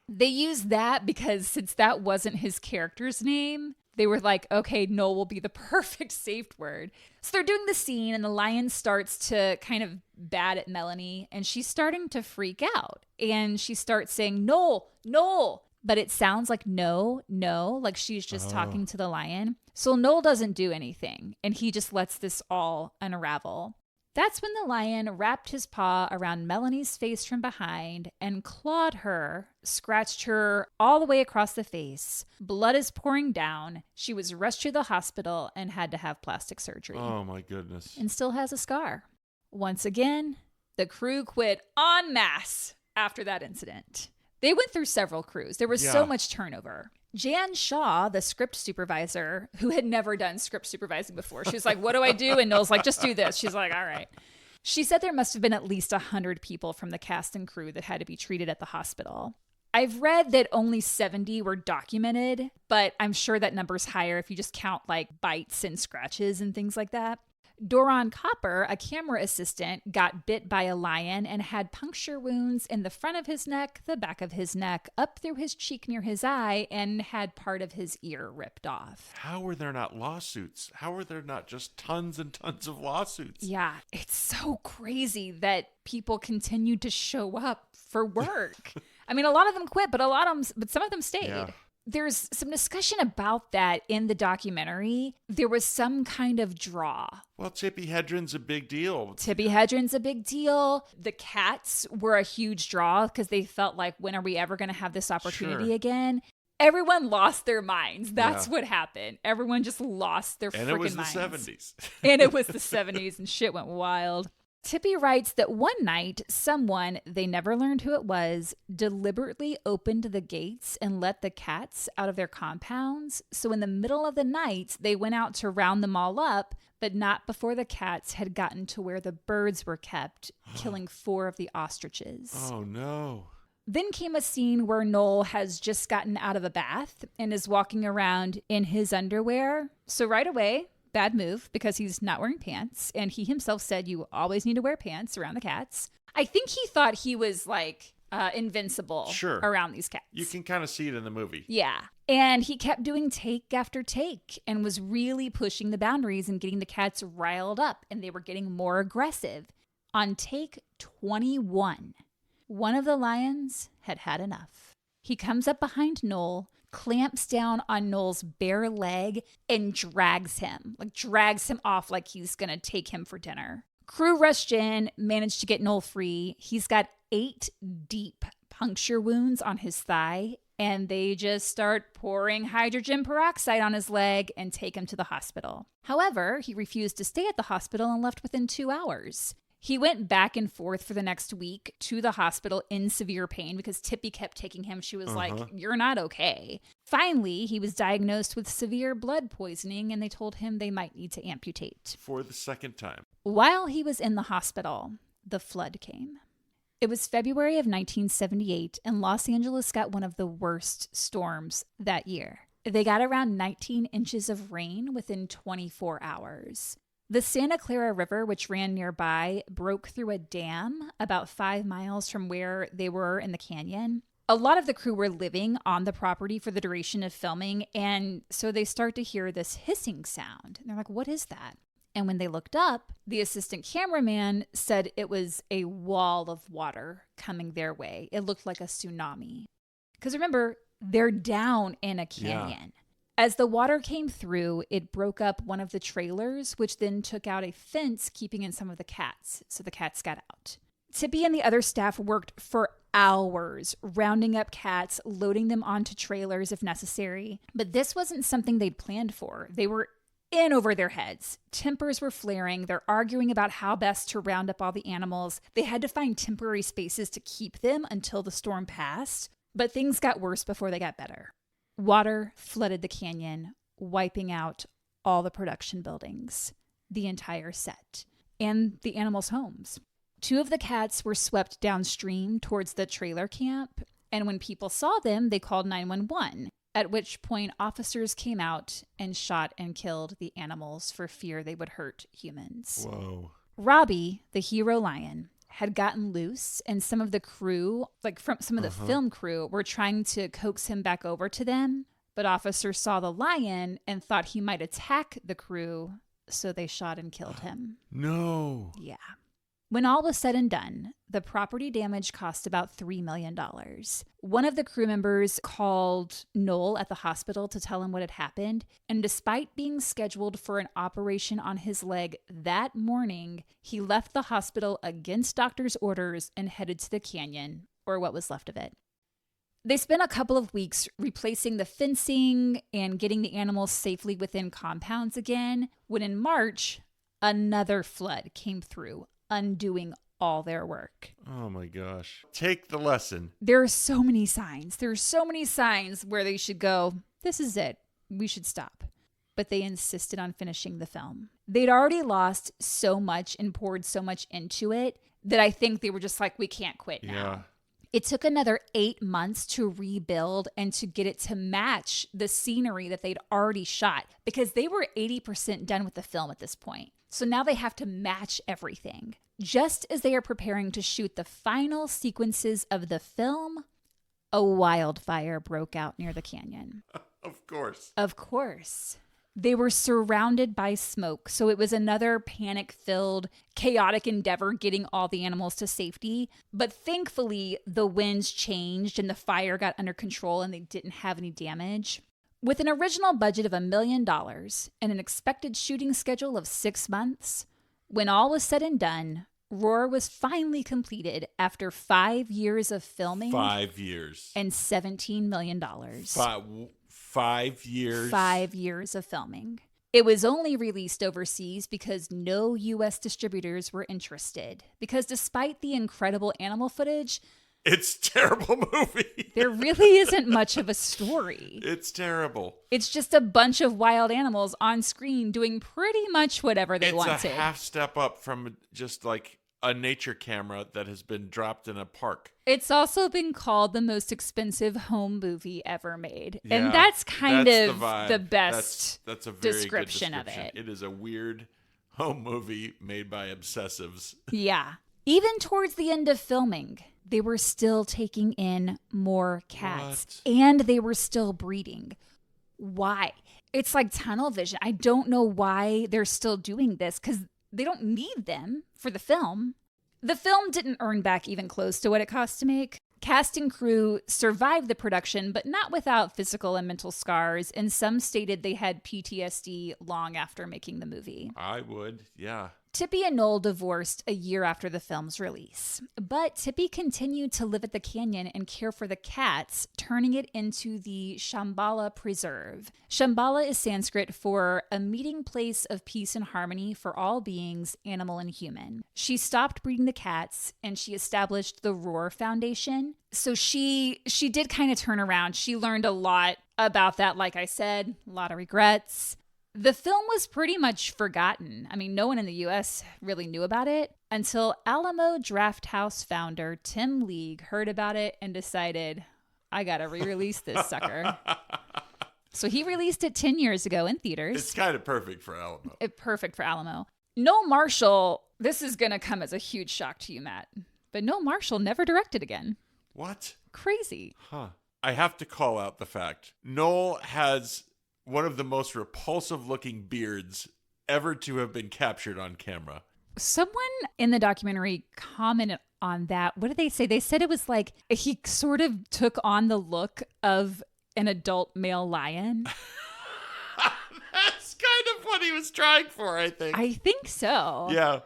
Speaker 1: They used that because since that wasn't his character's name, they were like, okay, Noel will be the perfect safe word. So they're doing the scene and the lion starts to kind of bat at Melanie and she's starting to freak out. And she starts saying, Noel, Noel. But it sounds like no, like she's just talking to the lion. So Noel doesn't do anything and he just lets this all unravel. That's when the lion wrapped his paw around Melanie's face from behind and clawed her, scratched her all the way across the face. Blood is pouring down. She was rushed to the hospital and had to have plastic surgery.
Speaker 2: Oh, my goodness.
Speaker 1: And still has a scar. Once again, the crew quit en masse after that incident. They went through several crews. There was so much turnover. Jan Shaw, the script supervisor, who had never done script supervising before, she was like, what do I do? And Noel's like, just do this. She's like, all right. She said there must have been at least 100 people from the cast and crew that had to be treated at the hospital. I've read that only 70 were documented, but I'm sure that number's higher if you just count like bites and scratches and things like that. Doron Copper, a camera assistant, got bit by a lion and had puncture wounds in the front of his neck, the back of his neck, up through his cheek near his eye, and had part of his ear ripped off.
Speaker 2: How were there not lawsuits? How were there not just tons and tons of lawsuits?
Speaker 1: Yeah, it's so crazy that people continued to show up for work. I mean, a lot of them quit, but some of them stayed. Yeah. There's some discussion about that in the documentary. There was some kind of draw.
Speaker 2: Well, Tippi Hedren's a big deal. The cats were a huge draw because they felt like, when are we ever going to have this opportunity again? Everyone lost their minds. That's what happened. Everyone just lost their freaking minds. And it was the 70s.
Speaker 1: And it was the 70s and shit went wild. Tippi writes that one night, someone, they never learned who it was, deliberately opened the gates and let the cats out of their compounds. So in the middle of the night, they went out to round them all up, but not before the cats had gotten to where the birds were kept, killing 4 of the ostriches.
Speaker 2: Oh, no.
Speaker 1: Then came a scene where Noel has just gotten out of a bath and is walking around in his underwear. So right away, bad move because he's not wearing pants. And he himself said you always need to wear pants around the cats. I think he thought he was like invincible around these cats.
Speaker 2: You can kind of see it in the movie.
Speaker 1: Yeah. And he kept doing take after take and was really pushing the boundaries and getting the cats riled up. And they were getting more aggressive. On take 21, one of the lions had had enough. He comes up behind Noel, clamps down on Noel's bare leg, and drags him off like he's going to take him for dinner. Crew rushed in, managed to get Noel free. He's got 8 deep puncture wounds on his thigh, and they just start pouring hydrogen peroxide on his leg and take him to the hospital. However, he refused to stay at the hospital and left within 2 hours. He went back and forth for the next week to the hospital in severe pain because Tippi kept taking him. She was like, you're not okay. Finally, he was diagnosed with severe blood poisoning, and they told him they might need to amputate.
Speaker 2: For the second time.
Speaker 1: While he was in the hospital, the flood came. It was February of 1978, and Los Angeles got one of the worst storms that year. They got around 19 inches of rain within 24 hours. The Santa Clara River, which ran nearby, broke through a dam about 5 miles from where they were in the canyon. A lot of the crew were living on the property for the duration of filming, and so they start to hear this hissing sound. And they're like, what is that? And when they looked up, the assistant cameraman said it was a wall of water coming their way. It looked like a tsunami. Because remember, they're down in a canyon. Yeah. As the water came through, it broke up one of the trailers, which then took out a fence keeping in some of the cats. So the cats got out. Tippi and the other staff worked for hours, rounding up cats, loading them onto trailers if necessary. But this wasn't something they'd planned for. They were in over their heads. Tempers were flaring. They're arguing about how best to round up all the animals. They had to find temporary spaces to keep them until the storm passed. But things got worse before they got better. Water flooded the canyon, wiping out all the production buildings, the entire set, and the animals' homes. 2 of the cats were swept downstream towards the trailer camp, and when people saw them, they called 911, at which point officers came out and shot and killed the animals for fear they would hurt humans.
Speaker 2: Whoa.
Speaker 1: Robbie, the hero lion, had gotten loose, and some of the crew, like from some of the film crew, were trying to coax him back over to them. But officers saw the lion and thought he might attack the crew, so they shot and killed him.
Speaker 2: No.
Speaker 1: Yeah. When all was said and done, the property damage cost about $3 million. One of the crew members called Noel at the hospital to tell him what had happened, and despite being scheduled for an operation on his leg that morning, he left the hospital against doctor's orders and headed to the canyon, or what was left of it. They spent a couple of weeks replacing the fencing and getting the animals safely within compounds again, when in March, another flood came through, undoing all their work.
Speaker 2: Oh my gosh. Take the lesson.
Speaker 1: There are so many signs. There are so many signs where they should go, this is it. We should stop. But they insisted on finishing the film. They'd already lost so much and poured so much into it that I think they were just like, we can't quit now.
Speaker 2: Yeah.
Speaker 1: It took another 8 months to rebuild and to get it to match the scenery that they'd already shot because they were 80% done with the film at this point. So now they have to match everything. Just as they are preparing to shoot the final sequences of the film, a wildfire broke out near the canyon.
Speaker 2: Of course.
Speaker 1: Of course. They were surrounded by smoke, so it was another panic-filled, chaotic endeavor getting all the animals to safety. But thankfully, the winds changed and the fire got under control and they didn't have any damage. With an original budget of $1 million and an expected shooting schedule of 6 months, when all was said and done, Roar was finally completed after 5 years of filming.
Speaker 2: 5 years.
Speaker 1: And $17 million.
Speaker 2: 5 years.
Speaker 1: 5 years of filming. It was only released overseas because no U.S. distributors were interested. Because despite the incredible animal footage,
Speaker 2: it's a terrible movie.
Speaker 1: There really isn't much of a story.
Speaker 2: It's terrible.
Speaker 1: It's just a bunch of wild animals on screen doing pretty much whatever they wanted.
Speaker 2: It's a half step up from just like a nature camera that has been dropped in a park.
Speaker 1: It's also been called the most expensive home movie ever made.
Speaker 2: Yeah,
Speaker 1: and that's kind of the best
Speaker 2: that's a very
Speaker 1: description
Speaker 2: good
Speaker 1: of it.
Speaker 2: It is a weird home movie made by obsessives.
Speaker 1: Yeah. Even towards the end of filming, they were still taking in more cats.
Speaker 2: What?
Speaker 1: And they were still breeding. Why? It's like tunnel vision. I don't know why they're still doing this because they don't need them for the film. The film didn't earn back even close to what it cost to make. Cast and crew survived the production, but not without physical and mental scars, and some stated they had PTSD long after making the movie.
Speaker 2: I would, yeah.
Speaker 1: Tippi and Noel divorced a year after the film's release, but Tippi continued to live at the canyon and care for the cats, turning it into the Shambala Preserve. Shambala is Sanskrit for a meeting place of peace and harmony for all beings, animal and human. She stopped breeding the cats and she established the Roar Foundation. So she did kind of turn around. She learned a lot about that, like I said, a lot of regrets. The film was pretty much forgotten. I mean, no one in the U.S. really knew about it until Alamo Drafthouse founder Tim League heard about it and decided, I gotta re-release this sucker. So he released it 10 years ago in theaters.
Speaker 2: It's kind of perfect for Alamo.
Speaker 1: Perfect for Alamo. Noel Marshall, this is gonna come as a huge shock to you, Matt, but Noel Marshall never directed again.
Speaker 2: What?
Speaker 1: Crazy.
Speaker 2: Huh. I have to call out the fact Noel has one of the most repulsive looking beards ever to have been captured on camera.
Speaker 1: Someone in the documentary commented on that. What did they say? They said it was like he sort of took on the look of an adult male lion.
Speaker 2: That's kind of what he was trying for, I think.
Speaker 1: I think so.
Speaker 2: Yeah.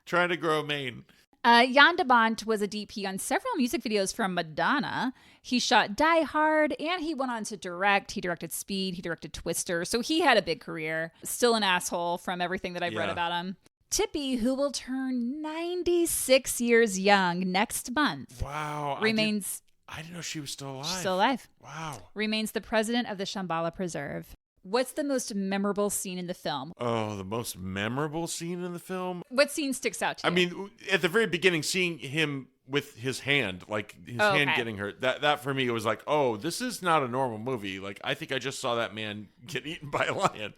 Speaker 2: Trying to grow a mane.
Speaker 1: Jan de Bont was a DP on several music videos from Madonna. He shot Die Hard, and he went on to direct. He directed Speed. He directed Twister. So he had a big career. Still an asshole from everything that I've read about him. Tippi, who will turn 96 years young next month.
Speaker 2: Wow.
Speaker 1: Remains...
Speaker 2: I didn't know she was still alive.
Speaker 1: She's still alive.
Speaker 2: Wow.
Speaker 1: Remains the president of the Shambala Preserve. What's the most memorable scene in the film?
Speaker 2: Oh, the most memorable scene in the film?
Speaker 1: What scene sticks out to you?
Speaker 2: I mean, at the very beginning, seeing him with his hand, like his hand getting hurt, that for me, it was like, oh, this is not a normal movie. Like, I think I just saw that man get eaten by a lion.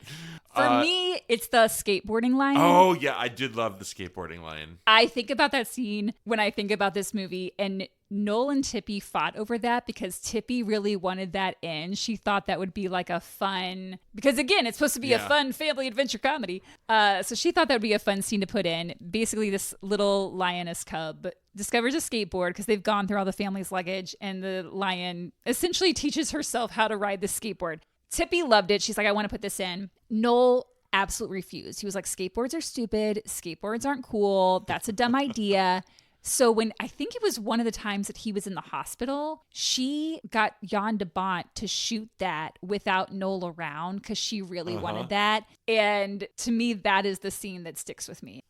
Speaker 1: For me, it's the skateboarding lion.
Speaker 2: Oh, yeah, I did love the skateboarding lion.
Speaker 1: I think about that scene when I think about this movie, and Noel and Tippi fought over that because Tippi really wanted that in. She thought that would be like a fun, because again, it's supposed to be a fun family adventure comedy. So she thought that would be a fun scene to put in. Basically, this little lioness cub discovers a skateboard because they've gone through all the family's luggage, and the lion essentially teaches herself how to ride the skateboard. Tippi loved it. She's like, I want to put this in. Noel absolutely refused. He was like, skateboards are stupid. Skateboards aren't cool. That's a dumb idea. So when I think it was one of the times that he was in the hospital, she got Jan de Bont to shoot that without Noel around because she really wanted that. And to me, that is the scene that sticks with me.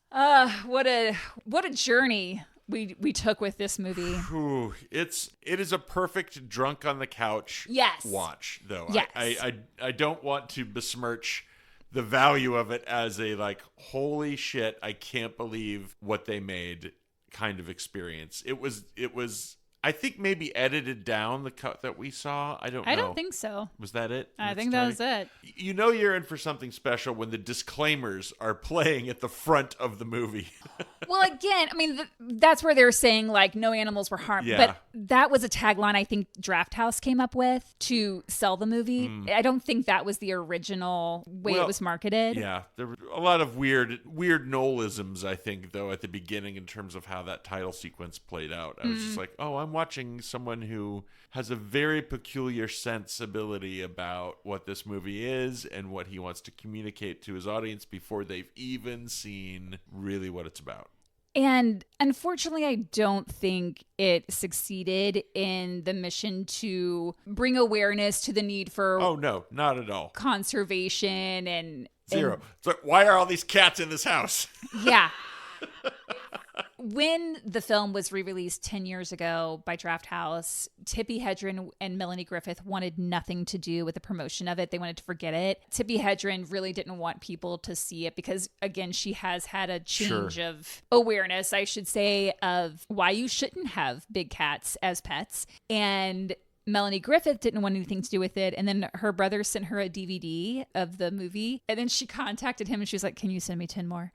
Speaker 1: What a journey we took with this movie.
Speaker 2: Ooh, it is a perfect drunk on the couch watch, though.
Speaker 1: Yes.
Speaker 2: I don't want to besmirch the value of it as a like, holy shit, I can't believe what they made kind of experience. It was I think maybe edited down the cut that we saw. I don't know.
Speaker 1: I don't think so.
Speaker 2: Was that it?
Speaker 1: I think that was it.
Speaker 2: You know you're in for something special when the disclaimers are playing at the front of the movie.
Speaker 1: Well, again, I mean, that's where they're saying, like, no animals were harmed.
Speaker 2: Yeah.
Speaker 1: But that was a tagline I think Drafthouse came up with to sell the movie. I don't think that was the original way it was marketed.
Speaker 2: Yeah. There were a lot of weird Noelisms, I think, though, at the beginning in terms of how that title sequence played out. I was just like, oh, I'm watching someone who has a very peculiar sensibility about what this movie is and what he wants to communicate to his audience before they've even seen really what it's about.
Speaker 1: And unfortunately, I don't think it succeeded in the mission to bring awareness to the need for
Speaker 2: Oh, no, not at all.
Speaker 1: conservation and
Speaker 2: Zero. It's like, why are all these cats in this house?
Speaker 1: Yeah. When the film was re-released 10 years ago by Draft House, Tippi Hedren and Melanie Griffith wanted nothing to do with the promotion of it. They wanted to forget it. Tippi Hedren really didn't want people to see it because, again, she has had a change of awareness, I should say, of why you shouldn't have big cats as pets. And Melanie Griffith didn't want anything to do with it. And then her brother sent her a DVD of the movie. And then she contacted him and she was like, can you send me 10 more?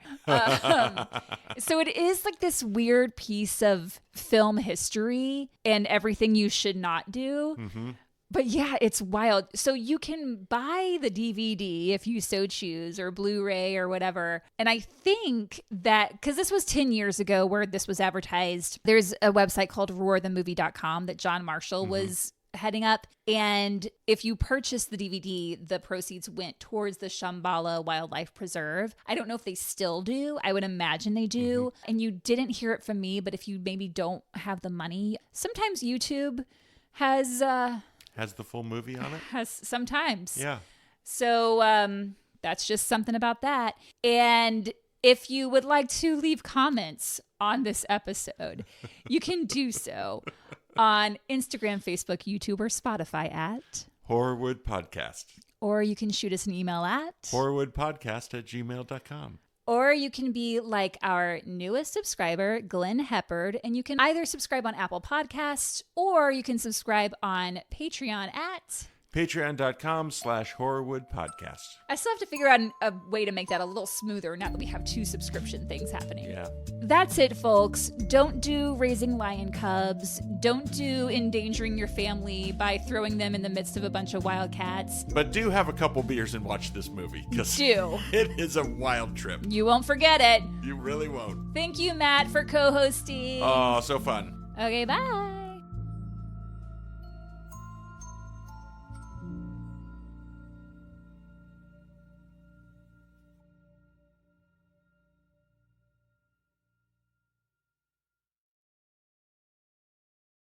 Speaker 1: So it is like this weird piece of film history and everything you should not do. Mm-hmm. But yeah, it's wild. So you can buy the DVD if you so choose, or Blu-ray or whatever. And I think that, because this was 10 years ago where this was advertised, there's a website called roarthemovie.com that John Marshall was heading up. And if you purchased the DVD, the proceeds went towards the Shambala Wildlife Preserve. I don't know if they still do. I would imagine they do. Mm-hmm. And you didn't hear it from me, but if you maybe don't have the money, sometimes YouTube has
Speaker 2: the full movie on it?
Speaker 1: Has sometimes.
Speaker 2: Yeah.
Speaker 1: So that's just something about that. And if you would like to leave comments on this episode, you can do so on Instagram, Facebook, YouTube, or Spotify at
Speaker 2: Horrorwood Podcast.
Speaker 1: Or you can shoot us an email at
Speaker 2: horrorwoodpodcast@gmail.com.
Speaker 1: Or you can be like our newest subscriber, Glenn Heppard, and you can either subscribe on Apple Podcasts or you can subscribe on Patreon at
Speaker 2: patreon.com/horrorwoodpodcast.
Speaker 1: I still have to figure out a way to make that a little smoother now that we have 2 subscription things happening.
Speaker 2: Yeah.
Speaker 1: That's it, folks. Don't do raising lion cubs. Don't do endangering your family by throwing them in the midst of a bunch of wildcats.
Speaker 2: But do have a couple beers and watch this movie.
Speaker 1: Do.
Speaker 2: It is a wild trip.
Speaker 1: You won't forget it.
Speaker 2: You really won't.
Speaker 1: Thank you, Matt, for co-hosting.
Speaker 2: Oh, so fun.
Speaker 1: Okay, bye.